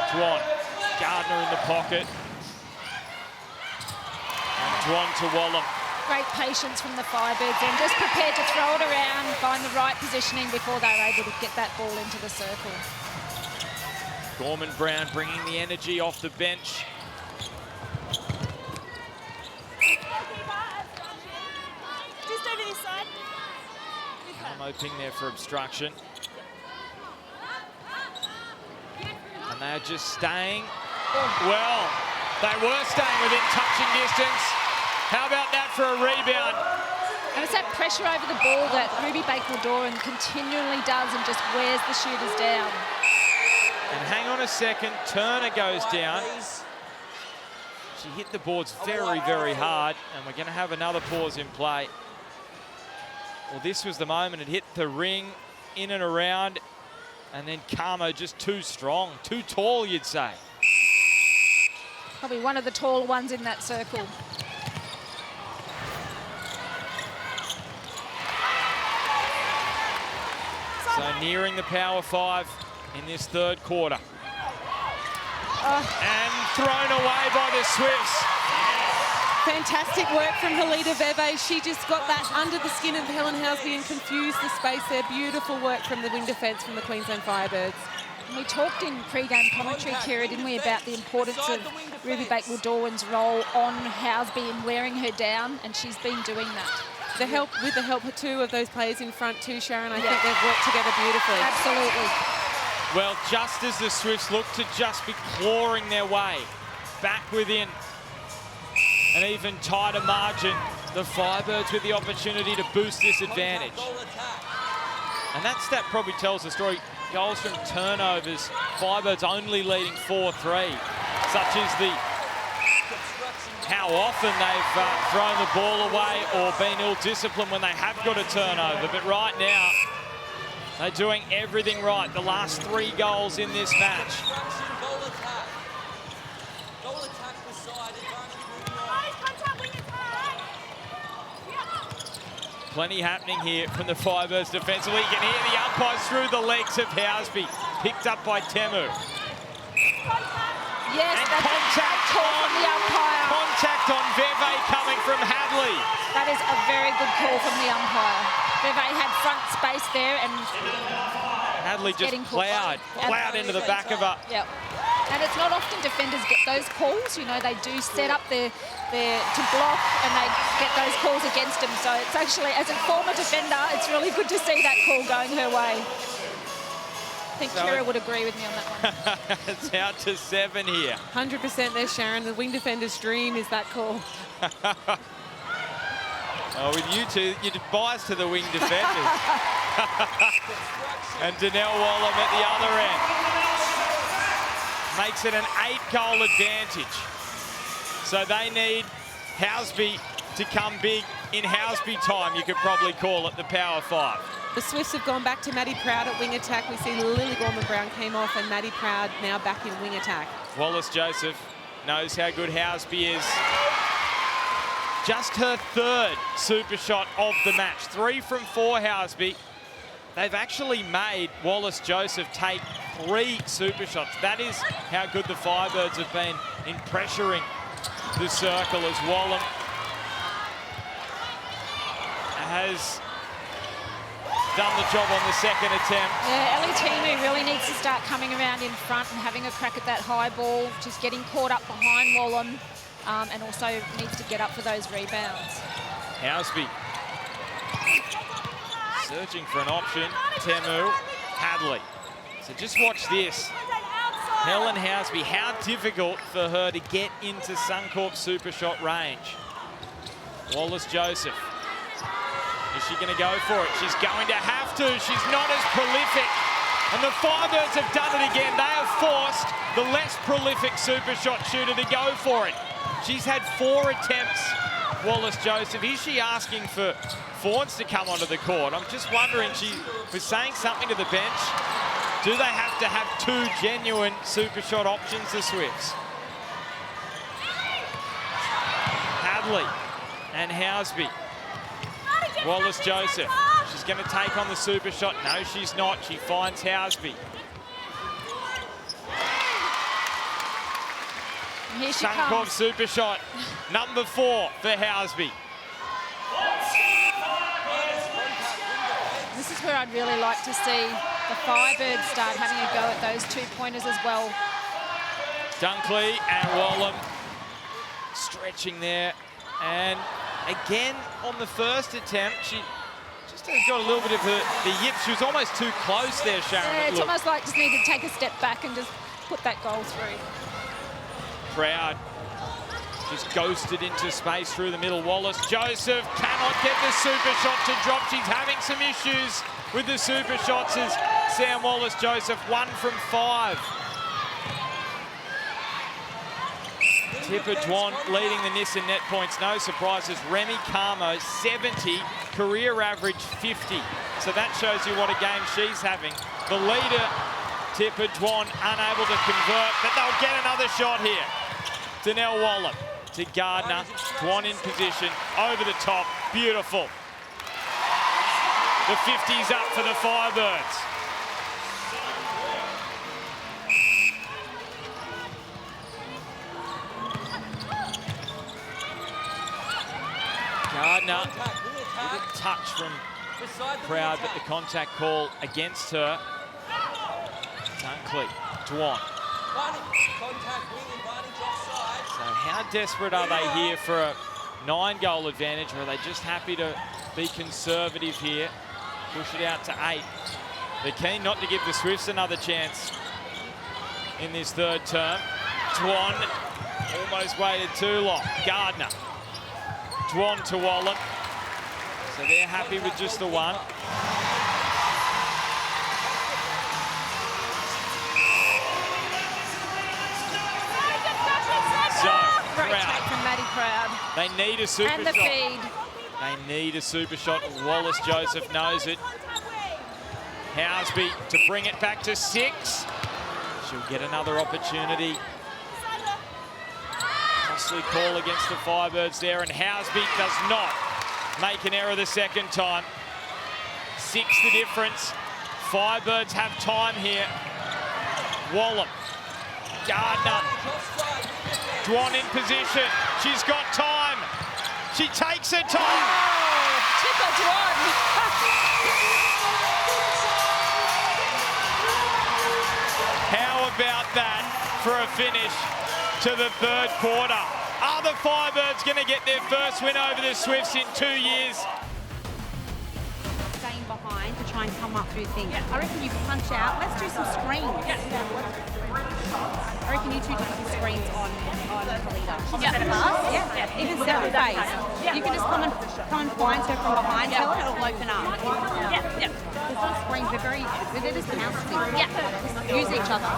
Dwan, Gardner in the pocket. And Dwan to Wallam. Great patience from the Firebirds and just prepared to throw it around, find the right positioning before they were able to get that ball into the circle. Gorman-Brown bringing the energy off the bench. Just over this side. Hoping there for obstruction. And they're just staying. Well, they were staying within touching distance. How about that for a rebound? And it's that pressure over the ball that Ruby Bakewell-Doran continually does and just wears the shooters down. And hang on a second, Turner goes down. She hit the boards very, very hard, and we're going to have another pause in play. Well, this was the moment. It hit the ring, in and around, and then Camo just too strong, too tall, you'd say. Probably one of the tall ones in that circle. So nearing the power 5 in this third quarter. And thrown away by the Swifts. Fantastic work from Helida Veve. She just got that under the skin of Helen Housby and confused the space there. Beautiful work from the wing defence from the Queensland Firebirds. And we talked in pre-game commentary, Kira, didn't we, about the importance of Ruby Bakewell-Doran's role on Housby and wearing her down, and she's been doing that. With the help too of those players in front too, Sharon, I think they've worked together beautifully. Absolutely. Well, just as the Swifts look to just be clawing their way back within an even tighter margin, the Firebirds with the opportunity to boost this advantage. And that stat probably tells the story. goals from turnovers. Firebirds only leading 4-3. Such is the how often they've thrown the ball away or been ill-disciplined when they have got a turnover. But right now, they're doing everything right. The last 3 goals in this match. Plenty happening here from the Firebirds defensively. You can hear the umpires through the legs of Housby. Picked up by Temu. Yes, and that's contact a call from the umpire. Contact on Veve coming from Hadley. That is a very good call from the umpire. Veve had front space there and Hadley just plowed into the back of her. Yep. And it's not often defenders get those calls. You know, they do set up to block and they get those calls against them. So it's actually, as a former defender, it's really good to see that call going her way. I think Kira would agree with me on that one. It's out to 7 here. 100% there, Sharon. The wing defender's dream is that call. Oh, with you two, you're biased to the wing defenders. And Donnell Wallum at the other end. Makes it an 8-goal advantage. So they need Housby to come big in Housby time, you could probably call it, the Power 5. The Swifts have gone back to Maddie Proud at wing attack. We see Lily Gorman-Brown came off and Maddie Proud now back in wing attack. Wallace Joseph knows how good Housby is. Just her 3rd super shot of the match. 3 from 4, Housby. They've actually made Wallace Joseph take 3 super shots. That is how good the Firebirds have been in pressuring the circle as Wallum has done the job on the 2nd attempt. Yeah, Ellie Timu really needs to start coming around in front and having a crack at that high ball, just getting caught up behind Wallum, and also needs to get up for those rebounds. Housby searching for an option. Temu, Hadley. So just watch this. Helen Housby, how difficult for her to get into Suncorp super shot range. Wallace Joseph. Is she going to go for it? She's going to have to. She's not as prolific. And the Firebirds have done it again. They have forced the less prolific super shot shooter to go for it. She's had 4 attempts, Wallace Joseph. Is she asking for Fawns to come onto the court? I'm just wondering, she was saying something to the bench. Do they have to have 2 genuine super shot options, the Swifts? Hadley and Housby. Wallace Joseph. She's going to take on the super shot. No, she's not. She finds Housby. Here she Suncorp comes. super shot. Number 4 for Housby. This is where I'd really like to see the Firebirds start having a go at those 2-pointers as well. Dunkley and Wallum stretching there. And again, on the first attempt, she just has got a little bit of the yips. She was almost too close there, Sharon. Yeah, it's almost like just need to take a step back and just put that goal through. Proud just ghosted into space through the middle. Wallace Joseph cannot get the super shot to drop. She's having some issues with the super shots as Sam Wallace Joseph, 1 from 5. Tipper Dwan leading the Nissan net points. No surprises. Remy Carmo, 70, career average 50. So that shows you what a game she's having. The leader, Tipper Dwan, unable to convert, but they'll get another shot here. Donnell Wallum to Gardner. Dwan in position, over the top, beautiful. The 50's up for the Firebirds. Gardner, good touch from Proud, but the contact call against her. Dunkley, Dwan. So how desperate are they here for a 9-goal advantage, or are they just happy to be conservative here? Push it out to 8. They're keen not to give the Swifts another chance in this 3rd term. Dwan almost waited too long. Gardner. Dwan to Wallum. So they're happy with just the 1. They need a super And the shot. feed. They need a super shot. Wallace Joseph knows it. Housby to bring it back to 6. She'll get another opportunity. Costly call against the Firebirds there, and Housby does not make an error the second time. 6 the difference. Firebirds have time here. Wallum. Gardner. Dwan in position. She's got time. She takes her time. Tipper Dwan. How about that for a finish to the third quarter? Are the Firebirds going to get their first win over the Swifts in 2 years? Staying behind to try and come up through things. I reckon you punch out. Let's do some screens. I reckon you two do some screens on Kalita. Yeah. Even separate phase. You can just come and blind her from behind. Tell her it'll open up. Because those screens, they're just counterfeit. Use each other.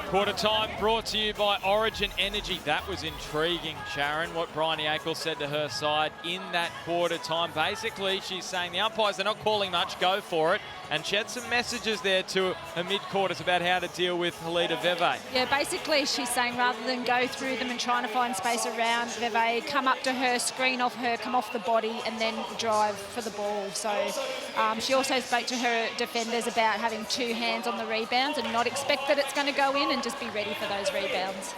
Quarter time brought to you by Origin Energy. That was intriguing, Sharon, what Bryony Akel said to her side in that quarter time. Basically, she's saying the umpires, they're not calling much, go for it. And she had some messages there to her mid-quarters about how to deal with Helida Veve. Yeah, basically she's saying rather than go through them and trying to find space around Veve, come up to her, screen off her, come off the body and then drive for the ball. So she also spoke to her defenders about having 2 hands on the rebounds and not expect that it's going to go in and just be ready for those rebounds.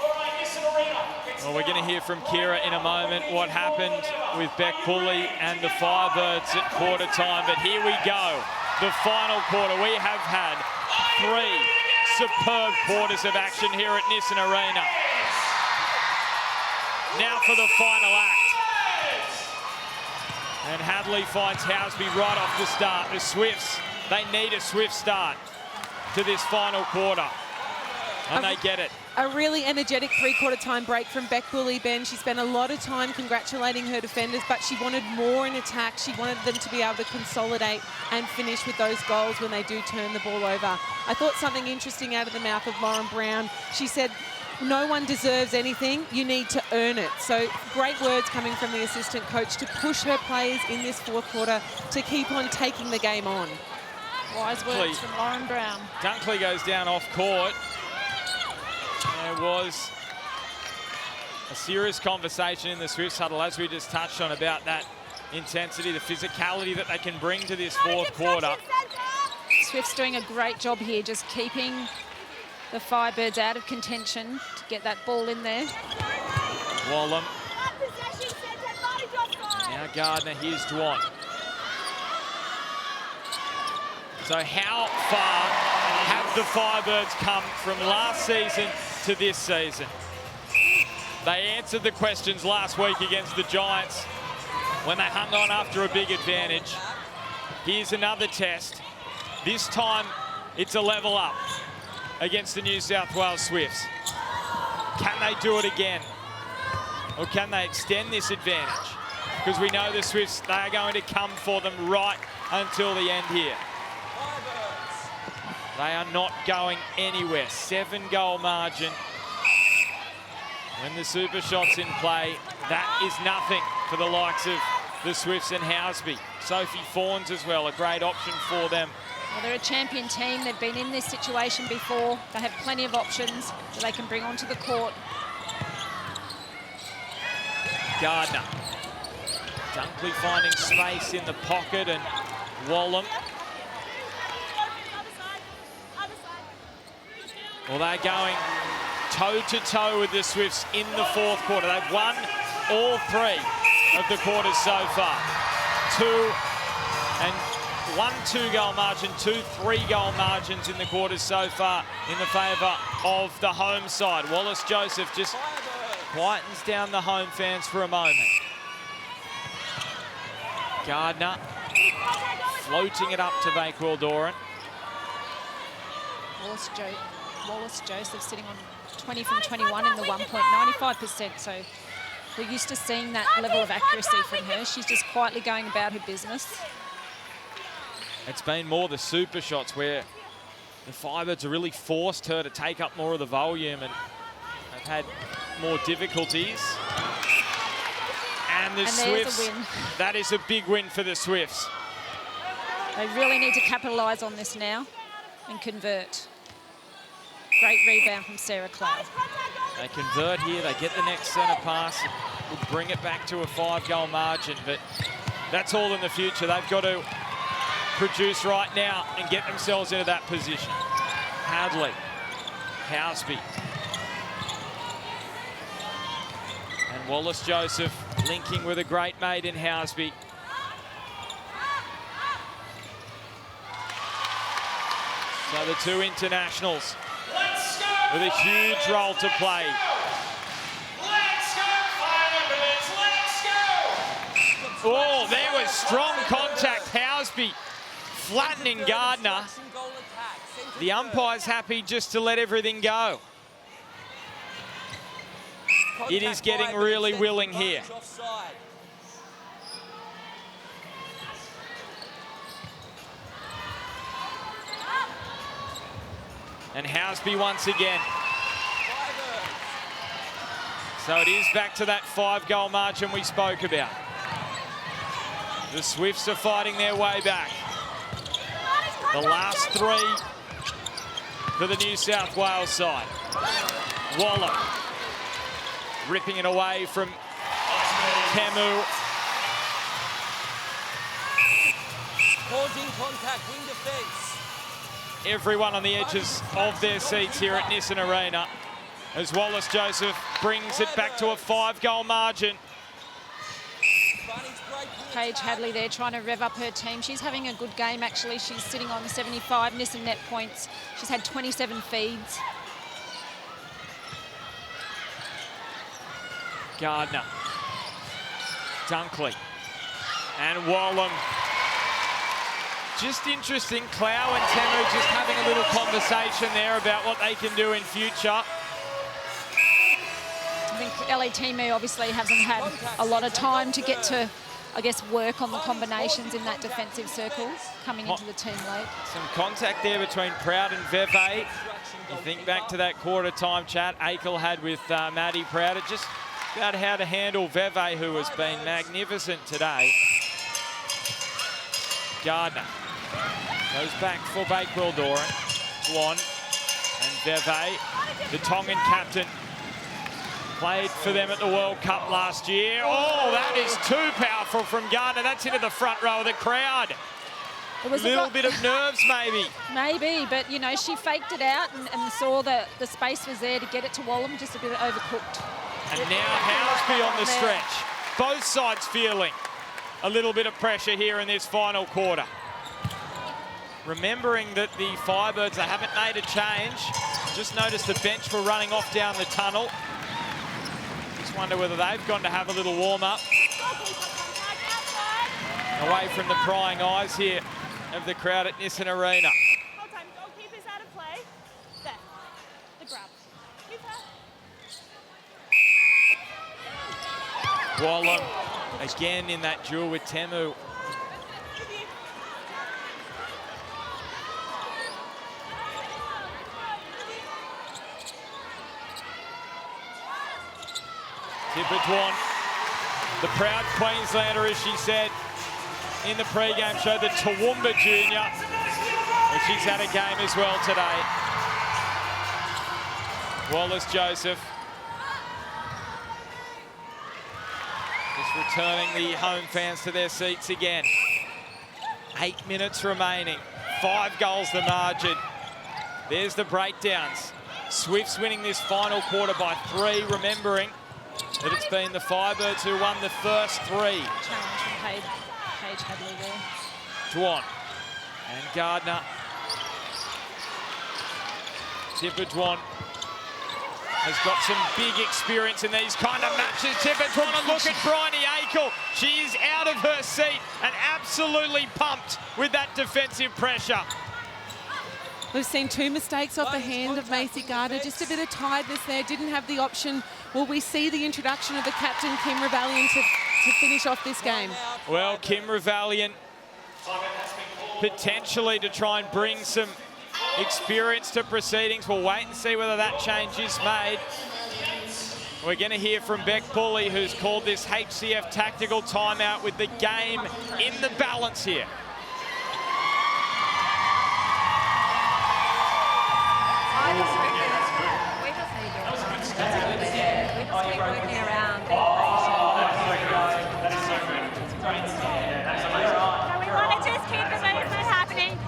Well, we're going to hear from Kira in a moment what happened with Beck Pulley and the Firebirds at quarter time. But here we go. The final quarter. We have had 3 superb quarters of action here at Nissan Arena. Now for the final act. And Hadley finds Housby right off the start. The Swifts, they need a swift start to this final quarter. And they get it. A really energetic 3/4 time break from Beck Pulley, Ben. She spent a lot of time congratulating her defenders, but she wanted more in attack. She wanted them to be able to consolidate and finish with those goals when they do turn the ball over. I thought something interesting out of the mouth of Lauren Brown. She said, no one deserves anything, you need to earn it. So great words coming from the assistant coach to push her players in this 4th quarter to keep on taking the game on. Wise words from Lauren Brown. Dunkley goes down off court. There was a serious conversation in the Swifts huddle, as we just touched on, about that intensity, the physicality that they can bring to this 4th quarter. Swifts doing a great job here, just keeping the Firebirds out of contention to get that ball in there. Wallum. Now Gardner, here's Dwan. So how far have the Firebirds come from last season to this season? They answered the questions last week against the Giants when they hung on after a big advantage. Here's another test. This time it's a level up against the New South Wales Swifts. Can they do it again? Or can they extend this advantage? Because we know the Swifts, they are going to come for them right until the end here. They are not going anywhere. 7-goal margin. When the super shot's in play, that is nothing for the likes of the Swifts and Housby. Sophie Fawns as well, a great option for them. Well, they're a champion team. They've been in this situation before. They have plenty of options that they can bring onto the court. Gardner. Dunkley finding space in the pocket, and Wallum. Well, they're going toe-to-toe with the Swifts in the 4th quarter. They've won all 3 of the quarters so far. 1 2-goal margin, 2 3-goal margins in the quarters so far in the favour of the home side. Wallace Joseph just quietens down the home fans for a moment. Gardner floating it up to Bakewell Doran. Wallace Joseph sitting on 20 from 21 in the 1.95%. So we're used to seeing that level of accuracy from her. She's just quietly going about her business. It's been more the super shots where the Firebirds have really forced her to take up more of the volume, and they've had more difficulties. And the And there's Swifts, a win. that is a big win for the Swifts. They really need to capitalise on this now and convert. Great rebound from Sarah Cloud. They convert here, they get the next centre pass, will bring it back to a 5-goal margin, but that's all in the future. They've got to produce right now and get themselves into that position. Hadley, Housby. And Wallace-Joseph linking with a great mate in Housby. So the two internationals with a huge role to play. Let's go, Firebirds, let's go! Oh, there was strong contact. Housby flattening Gardner. The umpire's happy just to let everything go. It is getting really willing here. And Housby once again. So it is back to that 5-goal margin we spoke about. The Swifts are fighting their way back. The last 3 for the New South Wales side. Waller ripping it away from Temu. Causing contact, wing defence. Everyone on the edges of their seats here at Nissan Arena as Wallace-Joseph brings it back to a 5-goal margin. Paige Hadley there trying to rev up her team. She's having a good game, actually. She's sitting on 75 Nissan net points. She's had 27 feeds. Gardner, Dunkley, and Wallam. Just interesting, Clow and Temu just having a little conversation there about what they can do in future. I think LA Temu obviously hasn't had a lot of time to get to, I guess, work on the combinations in that defensive circle coming into the team late. Some contact there between Proud and Veve. You think back to that quarter-time chat Akel had with Maddie Proud. It just about how to handle Veve, who has been magnificent today. Gardner goes back for Bakewell Doran. Blonde and Veve, the Tongan captain, played for them at the World Cup last year. Oh, that is too powerful from Gardner. That's into the front row of the crowd. It was a little bit of nerves, maybe. Maybe, but, you know, she faked it out and saw that the space was there to get it to Wallam, just a bit overcooked. And now Housby on the stretch. Both sides feeling a little bit of pressure here in this final quarter. Remembering that the Firebirds, they haven't made a change. Just noticed the bench were running off down the tunnel. Just wonder whether they've gone to have a little warm-up. Away from the prying eyes here of the crowd at Nissan Arena. Whole time, goalkeeper's out of play. There, the grab. Wallam again in that duel with Temu. Tipperdwan, the proud Queenslander, as she said in the pre-game show, the Toowoomba Junior. And she's had a game as well today. Wallace-Joseph just returning the home fans to their seats again. 8 minutes remaining. 5 goals the margin. There's the breakdowns. Swifts winning this final quarter by 3, remembering that it's been the Firebirds who won the first 3. Challenge from Paige Hadley there. Dwan and Gardner. Tipperdwan has got some big experience in these kind of matches. Tipperdwan, and look at Bryony Akel. She is out of her seat and absolutely pumped with that defensive pressure. We've seen 2 mistakes off the hand of Macy Gardner. Just a bit of tiredness there. Didn't have the option. Will we see the introduction of the captain, Kim Ravalian, to finish off this game? Well, Kim Ravalian potentially to try and bring some experience to proceedings. We'll wait and see whether that change is made. We're going to hear from Beck Pulley, who's called this HCF tactical timeout with the game in the balance here. We just need working around being We want to just keep the movement happening.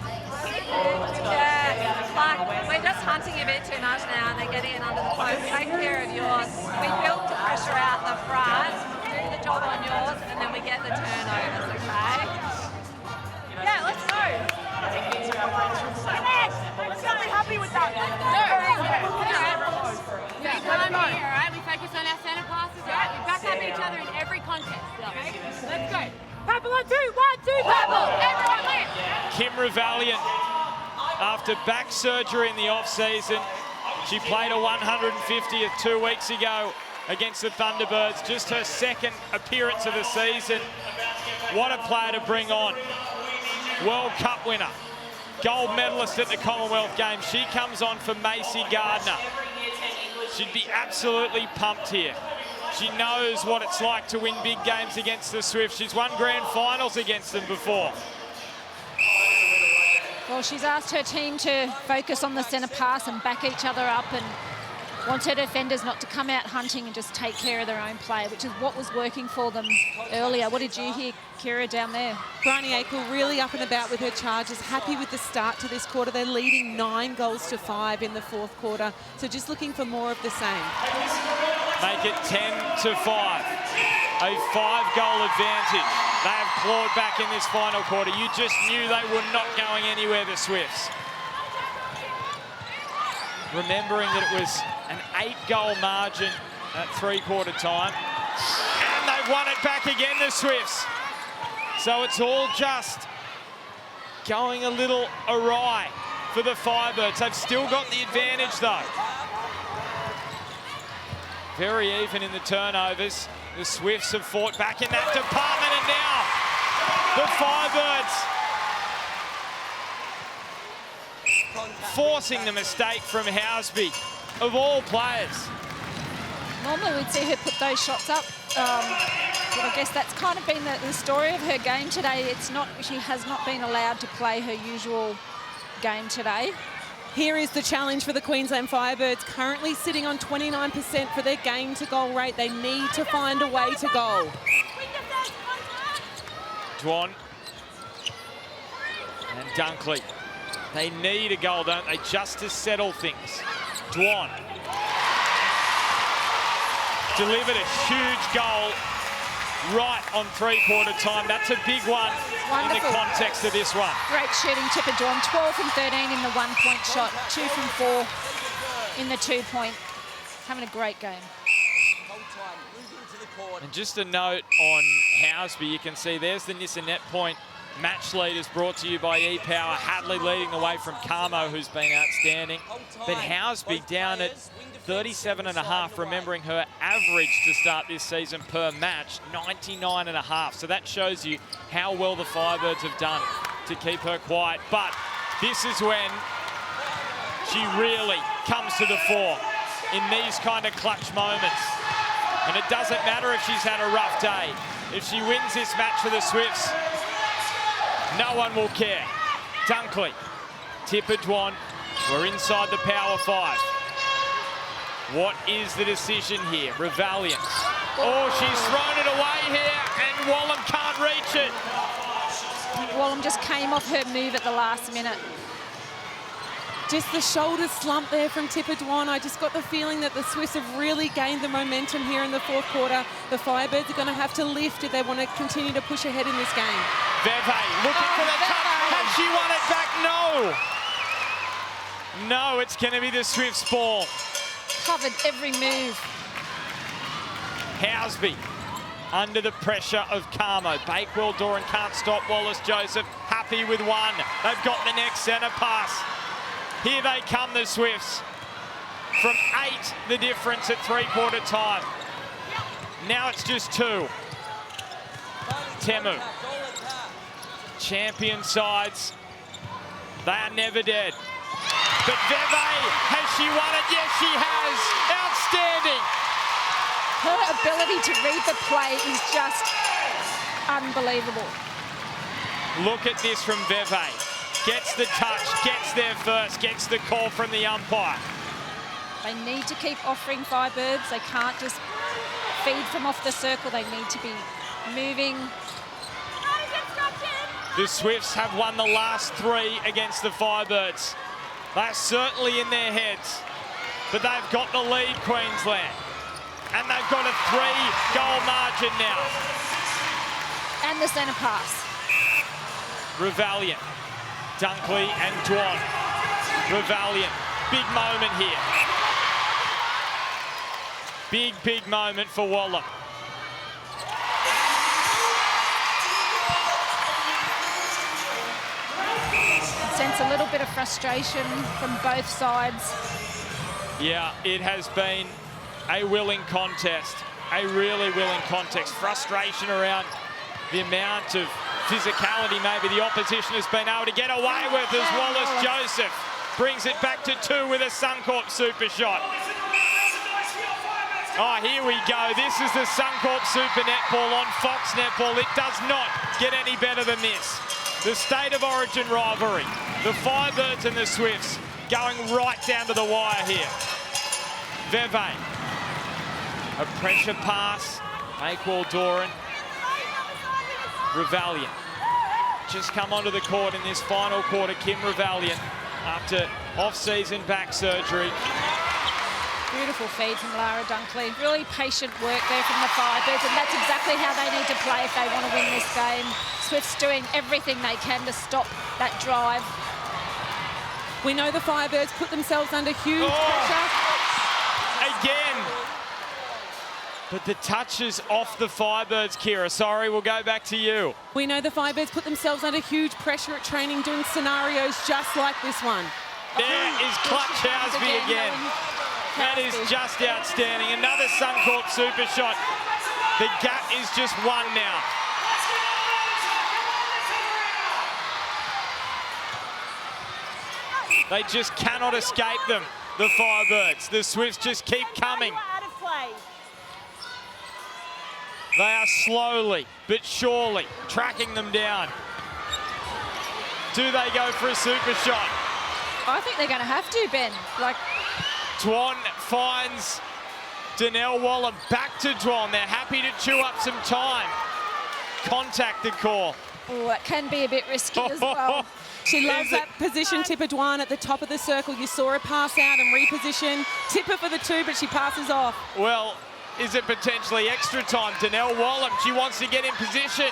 like, we're just hunting a bit too much now and they're getting in under the post. Take care of yours. We build the pressure out the front, do the job on yours, and then we get the turnovers, okay? Yeah, let's go. Let's not be happy with that. We come on here, right? We focus on our centre passes, right? We back up each other in every contest. Okay? Let's go. Purple on 2, 1, 2, purple. Everyone lift. Kim Revaliant, after back surgery in the off-season, she played a 150th 2 weeks ago against the Thunderbirds, just her second appearance of the season. What a player to bring on. World Cup winner, gold medalist at the Commonwealth Games. She comes on for Macy Gardner. She'd be absolutely pumped here. She knows what it's like to win big games against the Swifts. She's won grand finals against them before. Well, she's asked her team to focus on the centre pass and back each other up, and wants her defenders not to come out hunting and just take care of their own play, which is what was working for them earlier. What did you hear, Kira, down there? Bryony Akel really up and about with her charges, happy with the start to this quarter. They're leading 9 goals to 5 in the fourth quarter, so just looking for more of the same. Make it 10 to 5. A 5-goal advantage. They have clawed back in this final quarter. You just knew they were not going anywhere, the Swifts. Remembering that it was an 8-goal margin at three-quarter time. And they've won it back again, the Swifts. So it's all just going a little awry for the Firebirds. They've still got the advantage, though. Very even in the turnovers. The Swifts have fought back in that department, and now the Firebirds forcing the mistake from Housby, of all players. Normally we'd see her put those shots up, but I guess that's kind of been the story of her game today. It's not, she has not been allowed to play her usual game today. Here is the challenge for the Queensland Firebirds, currently sitting on 29% for their game-to-goal rate. They need to find a way to goal. Dwan and Dunkley. They need a goal, don't they, just to settle things. Dwan delivered a huge goal right on three-quarter time. That's a big one. Wonderful. In the context of this one. Great shooting, Tipper Dwan. 12 from 13 in the one-point shot, 2 from 4 in the two-point. Having a great game. And just a note on Housby, you can see there's the Nissa net point match leaders brought to you by E-Power. Hadley leading the way from Carmo, who's been outstanding. But Housby down at 37.5, remembering her average to start this season per match, 99.5. So that shows you how well the Firebirds have done to keep her quiet. But this is when she really comes to the fore in these kind of clutch moments. And it doesn't matter if she's had a rough day. If she wins this match for the Swifts, no one will care. Dunkley, Tipper Dwan, we're inside the power 5. What is the decision here? Revaliant. Oh, she's thrown it away here, and Wallam can't reach it. Wallam just came off her move at the last minute. Just the shoulder slump there from Tipper Dwan. I just got the feeling that the Swifts have really gained the momentum here in the fourth quarter. The Firebirds are going to have to lift if they want to continue to push ahead in this game. Veve looking for the touch. Has she won it back? No. No, it's going to be the Swifts' ball. Covered every move. Housby under the pressure of Carmo. Bakewell Doran can't stop Wallace Joseph. Happy with one. They've got the next centre pass. Here they come, the Swifts. From 8, the difference at three-quarter time. Now it's just 2. Temu. Champion sides. They are never dead. But Veve, has she won it? Yes, she has. Outstanding. her ability to read the play is just unbelievable. Look at this from Veve. Gets the touch, gets there first, gets the call from the umpire. They need to keep offering Firebirds. They can't just feed from off the circle. They need to be moving. The Swifts have won the last 3 against the Firebirds. That's certainly in their heads. But they've got the lead, Queensland. And they've got a 3-goal margin now. And the centre pass. Revaliant, Dunkley and Dwan. Revaliant, big moment here. Big moment for Wallop. Sense a little bit of frustration from both sides. Yeah, it has been a willing contest, a really willing contest. Frustration around the amount of physicality maybe the opposition has been able to get away with as Wallace Joseph brings it back to 2 with a Suncorp super shot. Oh, here we go. This is the Suncorp Super Netball on Fox Netball. It does not get any better than this. The State of Origin rivalry. The Firebirds and the Swifts going right down to the wire here. Veve. A pressure pass. Aqual Doran. Revaliant. Just come onto the court in this final quarter. Kim Revaliant after off-season back surgery. Beautiful feed from Lara Dunkley. Really patient work there from the Firebirds, and that's exactly how they need to play if they want to win this game. Swifts doing everything they can to stop that drive. We know the Firebirds put themselves under huge pressure. Again. But the touches off the Firebirds, Kira. Sorry, we'll go back to you. We know the Firebirds put themselves under huge pressure at training, doing scenarios just like this one. There is Clutch Housby again. That is just outstanding. Another Suncorp super shot. The gap is just 1 now. They just cannot escape them, the Firebirds. The Swifts just keep coming. They are slowly but surely tracking them down. Do they go for a super shot? I think they're going to have to, Ben. Dwan finds Danelle Waller. Back to Dwan. They're happy to chew up some time. Contact the call. Oh, it can be a bit risky as well. She loves that position, Tipper Dwan at the top of the circle. You saw her pass out and reposition. Tipper for the 2, but she passes off. Well, is it potentially extra time? Danelle Waller, she wants to get in position.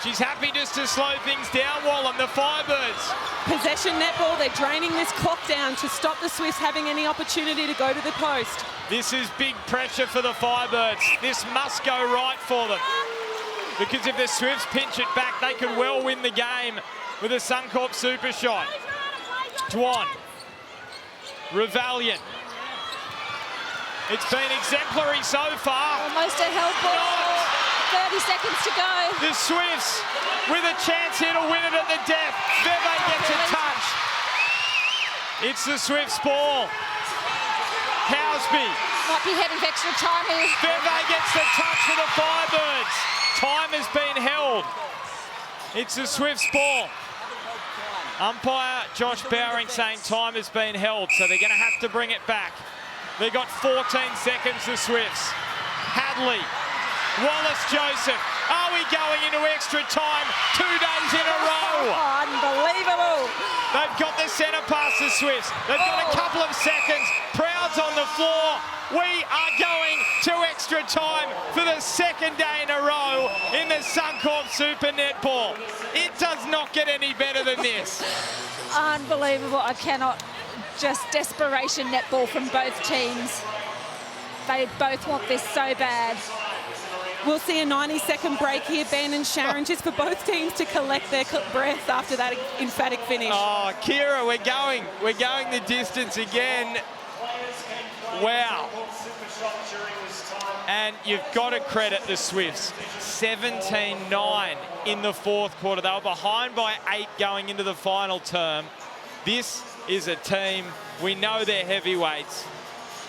She's happy just to slow things down, Wallam, the Firebirds. Possession netball, they're draining this clock down to stop the Swifts having any opportunity to go to the post. This is big pressure for the Firebirds. This must go right for them. Because if the Swifts pinch it back, they could well win the game with a Suncorp super shot. Dwan. Revaliant. It's been exemplary so far. Almost a help ball. 30 seconds to go. The Swifts with a chance here to win it at the death. Veve gets a touch. It's the Swifts' ball. Housby. Might be heading for extra time here. Veve gets the touch for the Firebirds. Time has been held. It's the Swifts' ball. Umpire Josh Bowring saying time has been held, so they're going to have to bring it back. They've got 14 seconds, the Swifts. Hadley. Wallace Joseph. Are we going into extra time 2 days in a row? Oh, unbelievable. They've got the centre pass, the Swifts. They've got a couple of seconds. Proud's on the floor. We are going to extra time for the 2nd day in a row in the Suncorp Super Netball. It does not get any better than this. Unbelievable. I cannot. Just desperation netball from both teams. They both want this so bad. We'll see a 90-second break here, Ben and Sharon, just for both teams to collect their breath after that emphatic finish. Oh, Kira, we're going the distance again. Wow. And you've got to credit the Swifts. 17-9 in the 4th quarter. They were behind by 8 going into the final term. This is a team, we know they're heavyweights.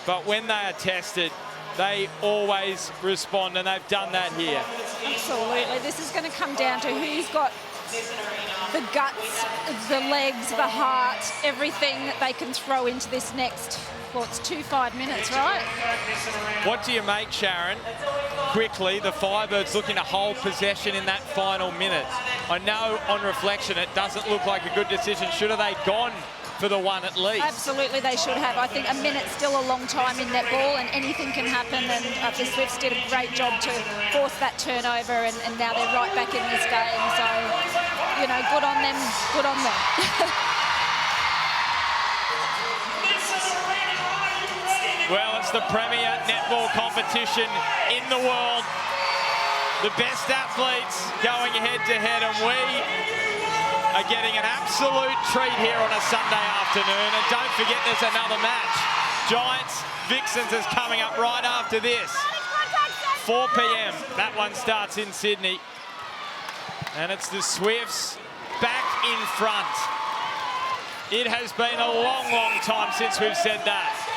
but when they are tested, they always respond, and they've done that here. Absolutely. This is going to come down to who's got the guts, the legs, the heart, everything that they can throw into this next, well, it's 5 minutes, right? What do you make, Sharon? Quickly, the Firebirds looking to hold possession in that final minute. I know on reflection it doesn't look like a good decision. Should have they gone for the one at least? Absolutely, they should have. I think a minute's still a long time in netball, and anything can happen, and the Swifts did a great job to force that turnover, and now they're right back in this game. So, you know, good on them, good on them. Well, it's the premier netball competition in the world. The best athletes going head-to-head, and we are getting an absolute treat here on a Sunday afternoon. And don't forget, there's another match. Giants Vixens is coming up right after this. 4 p.m. That one starts in Sydney. And it's the Swifts back in front. It has been a long, long time since we've said that.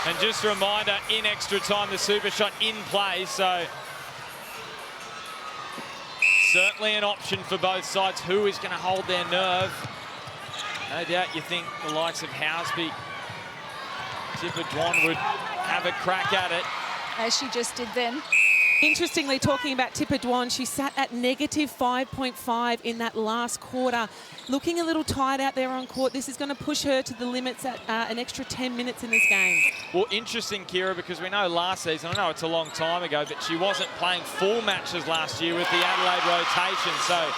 And just a reminder, in extra time, the super shot in play, so certainly an option for both sides. Who is going to hold their nerve? No doubt you think the likes of Housby, Tipper Dwan would have a crack at it. As she just did then. Interestingly, talking about Tipper Dwan, she sat at -5.5 in that last quarter. Looking a little tired out there on court. This is going to push her to the limits at an extra 10 minutes in this game. Well, interesting, Kira, because we know last season, I know it's a long time ago, but she wasn't playing full matches last year with the Adelaide rotation. So,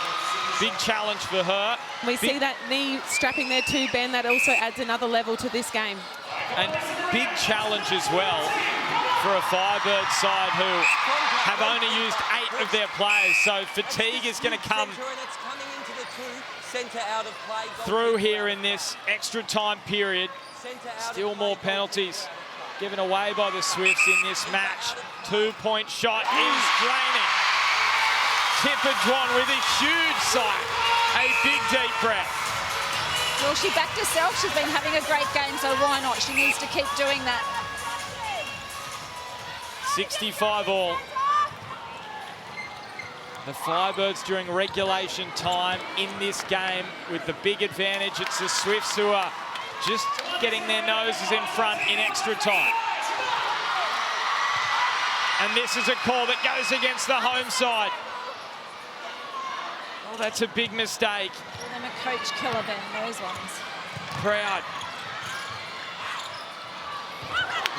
big challenge for her. We see that knee strapping there too, Ben. That also adds another level to this game. And big challenge as well for a Firebird side who have only used 8 of their players. So fatigue is going to come through here in this extra time period. Still more penalties given away by the Swifts in this match. 2-point shot is draining. Tipper Dwan with a huge sight. A big deep breath. Well, she backed herself. She's been having a great game, so why not? She needs to keep doing that. 65 all. The Firebirds during regulation time in this game with the big advantage. It's the Swifts who are just getting their noses in front in extra time. And this is a call that goes against the home side. Oh, that's a big mistake. Well, them a coach killer, Ben, those ones. Proud.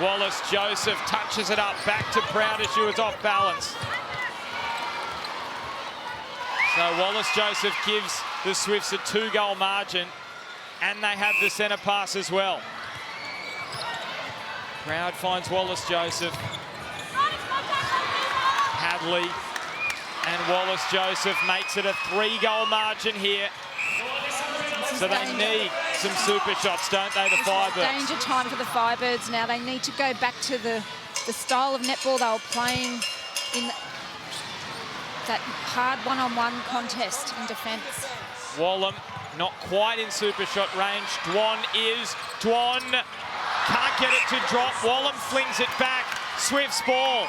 Wallace Joseph touches it up back to Proud as she was off balance. So Wallace Joseph gives the Swifts a 2-goal margin, and they have the centre pass as well. Proud finds Wallace Joseph. Hadley and Wallace Joseph makes it a 3-goal margin here. So they need some super shots, don't they, the Firebirds? Danger time for the Firebirds now. They need to go back to the style of netball they were playing in that hard one-on-one contest in defence. Wallam not quite in super shot range. Dwan can't get it to drop. Wallam flings it back. Swift's ball.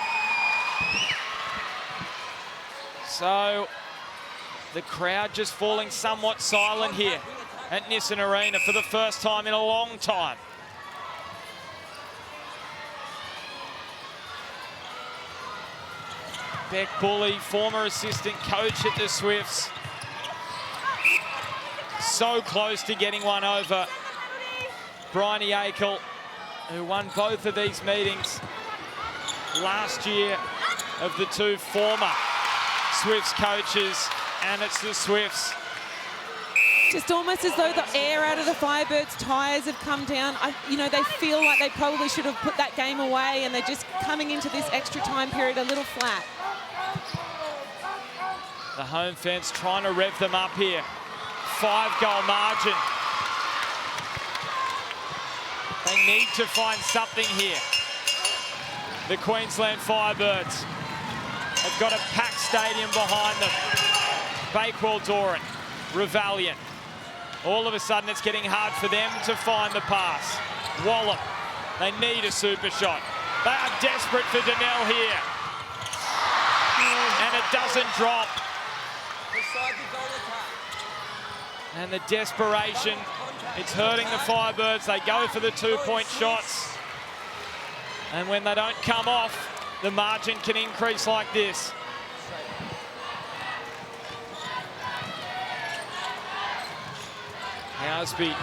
So the crowd just falling somewhat silent here at Nissan Arena for the first time in a long time. Beck Bully, former assistant coach at the Swifts. So close to getting one over Bryony Akel, who won both of these meetings last year of the two former Swifts coaches, and it's the Swifts. Just almost as though the air out of the Firebirds' tyres have come down. You know, they feel like they probably should have put that game away, and they're just coming into this extra time period a little flat. The home fans trying to rev them up here. 5-goal margin. They need to find something here. the Queensland Firebirds. They've got a packed stadium behind them. Bakewell, Doran, Ravalian. All of a sudden, it's getting hard for them to find the pass. Wallop, they need a super shot. They are desperate for Donnell here. And it doesn't drop. And the desperation, it's hurting the Firebirds. They go for the two-point shots. And when they don't come off, the margin can increase like this. Housby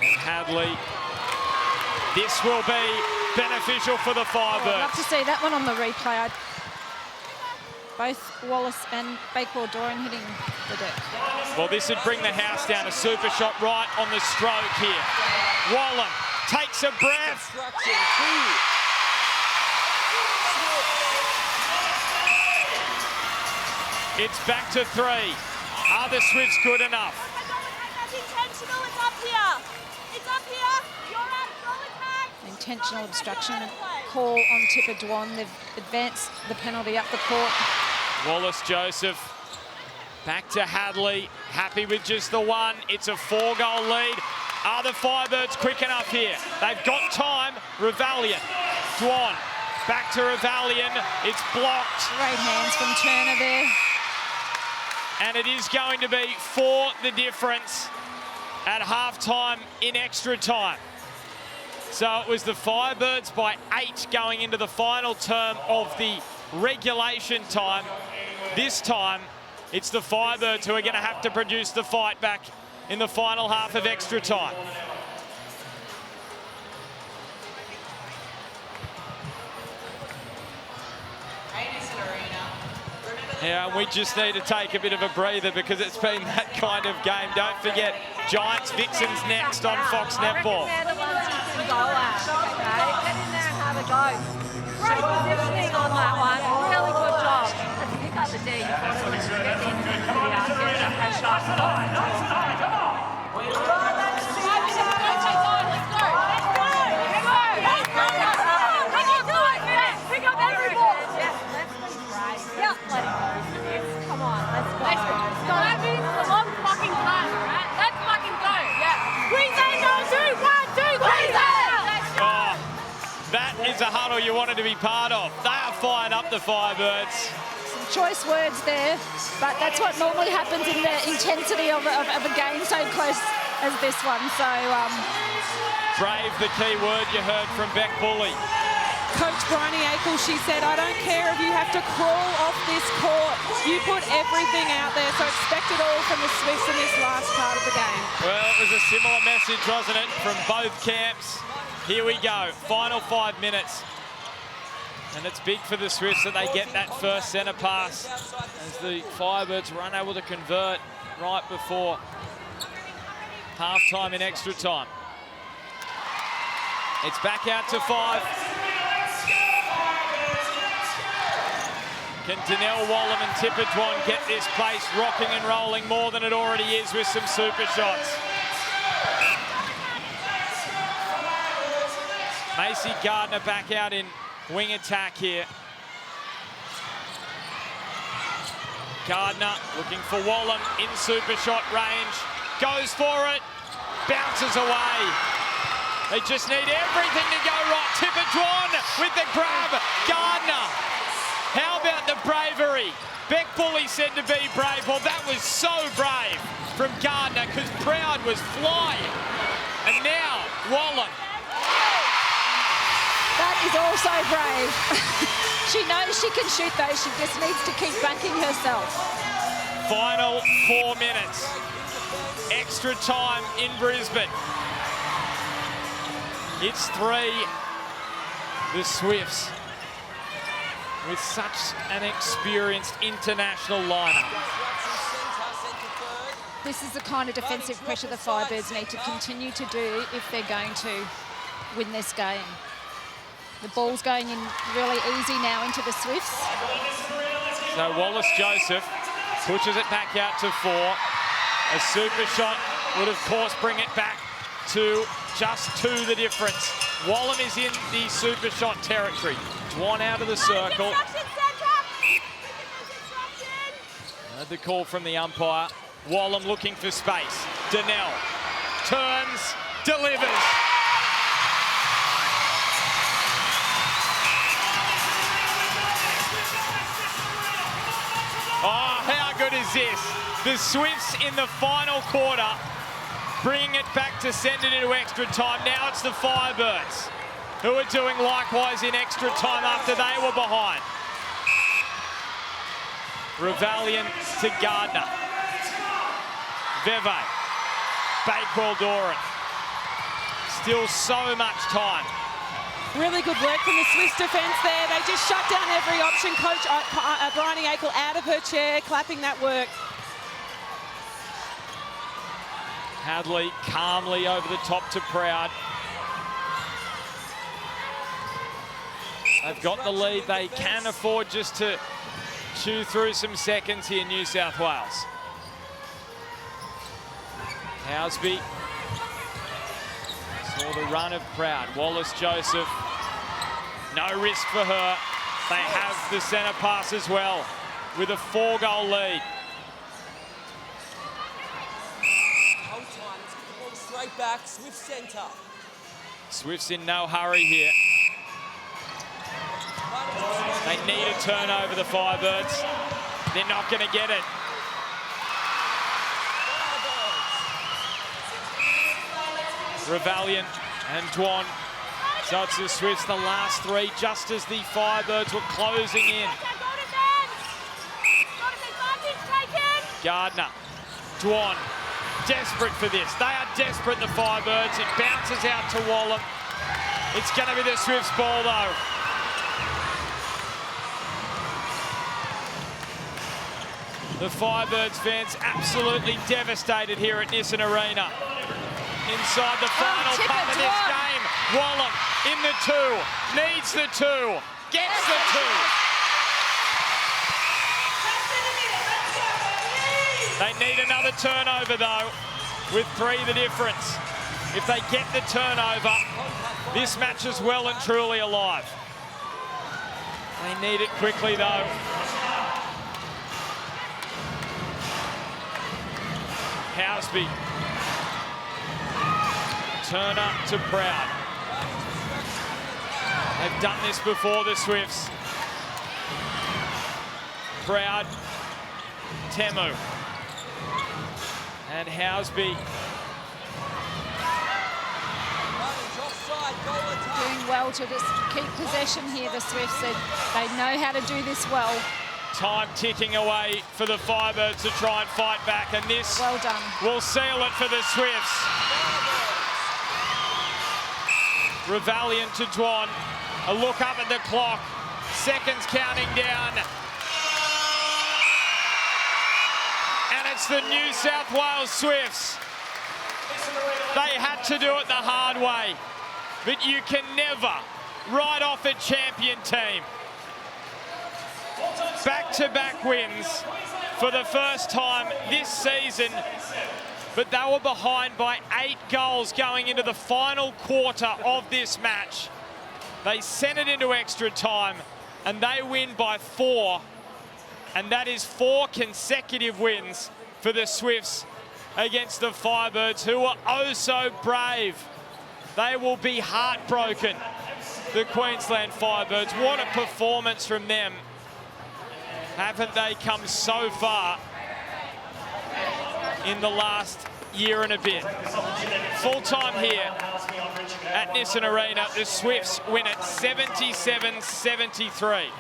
and Hadley. This will be beneficial for the Firebirds. I'd love to see that one on the replay. Both Wallace and Bakewell Doran hitting the deck. Well, this would bring the house down. A super shot right on the stroke here. Wallen takes a breath. It's back to 3. Are the Swifts good enough? That's intentional. It's up here. It's up here. You're out. Go attack. Intentional obstruction call on Tipper Dwan. They've advanced the penalty up the court. Wallace Joseph back to Hadley. Happy with just the one. It's a 4-goal lead. Are the Firebirds quick enough here? They've got time. Ravalian. Dwan back to Ravalian. It's blocked. Great hands from Turner there. And it is going to be for the difference at half-time in extra time. So it was the Firebirds by 8 going into the final term of the regulation time. This time, it's the Firebirds who are going to have to produce the fight back in the final half of extra time. Yeah, and we just need to take a bit of a breather because it's been that kind of game. Don't forget, Giants Vixens next on Fox Netball. They're the ones who can go at, okay? Get in there and have a go. Great positioning on that one. Really good job. Let's pick up the D. You want to get into the shot. Pick up every ball. Yeah, let it go. Come on, let's go. That means a long fucking time, right? Let's fucking go. Yeah. Queensland, go, 2, 1, 2, Queensland! Oh, that is a huddle you wanted to be part of. They are firing up the Firebirds. Some choice words there, but that's what normally happens in the intensity of a game so close as this one. So, brave, the key word you heard from Beck Bully. Coach Bryony Akel, she said, I don't care if you have to crawl off this court. You put everything out there, so expect it all from the Swifts in this last part of the game. Well, it was a similar message, wasn't it, from both camps. Here we go, final 5 minutes. And it's big for the Swifts that they get that first centre pass as the Firebirds were unable to convert right before half-time in extra time. It's back out to 5. Can Donnell Wallam and Tipper Dwan get this place rocking and rolling more than it already is with some super shots? Macy Gardner back out in wing attack here. Gardner looking for Wallam in super shot range. Goes for it. Bounces away. They just need everything to go right. Tipper Dwan with the grab. Gardner. How about the bravery? Beck Bully said to be brave. Well, that was so brave from Gardner because Proud was flying. And now, Wallen. that is also brave. She knows she can shoot those. She just needs to keep backing herself. Final 4 minutes. Extra time in Brisbane. It's 3. The Swifts with such an experienced international lineup. This is the kind of defensive pressure the Firebirds need to continue to do if they're going to win this game. The ball's going in really easy now into the Swifts. So Wallace Joseph pushes it back out to 4. A super shot would of course bring it back to just 2 the difference. Wallam is in the super shot territory. Dwan out of the circle. Heard the call from the umpire. Wallam looking for space. Donnell turns, delivers. Oh, how good is this? The Swifts in the final quarter bring it back to send it into extra time. Now it's the Firebirds who are doing likewise in extra time after they were behind. Ravalian to Gardner. Veve. Bakewell Doran. Still so much time. Really good work from the Swiss defence there. They just shut down every option. Coach Bryony Akel out of her chair, clapping that work. Hadley calmly over the top to Proud. They've got the lead. They can afford just to chew through some seconds here, New South Wales. Housby saw the run of Proud. Wallace-Joseph, no risk for her. They have the centre pass as well with a 4-goal lead. Hold time, let's get the ball straight back, Swift centre. Swifts in no hurry here. They need a turnover, the Firebirds. They're not going to get it. Ravalian and Dwan. So it's the Swifts, the last three, just as the Firebirds were closing in. Gardner, Dwan, desperate for this. They are desperate, the Firebirds. It bounces out to Wallam. It's going to be the Swifts' ball, though. The Firebirds fans absolutely devastated here at Nissan Arena. Inside the final part of this game, Wallam in the 2, needs the 2, gets the 2. They need another turnover though, with 3 the difference. If they get the turnover, this match is well and truly alive. They need it quickly though. Housby. Turner to Proud. They've done this before, the Swifts. Proud, Temu. And Housby. Doing well to just keep possession here, the Swifts. They know how to do this well. Time ticking away for the Firebirds to try and fight back, and this well done. Will seal it for the Swifts. Ravalian to Dwan. A look up at the clock. Seconds counting down. And it's the New South Wales Swifts. They had to do it the hard way. But you can never write off a champion team. Back-to-back wins for the first time this season, but they were behind by 8 goals going into the final quarter of this match. They sent it into extra time and they win by 4, and that is 4 consecutive wins for the Swifts against the Firebirds, who are oh so brave. They will be heartbroken, the Queensland Firebirds. What a performance from them. Haven't they come so far in the last year and a bit? Full time here at Nissan Arena, the Swifts win at 77-73.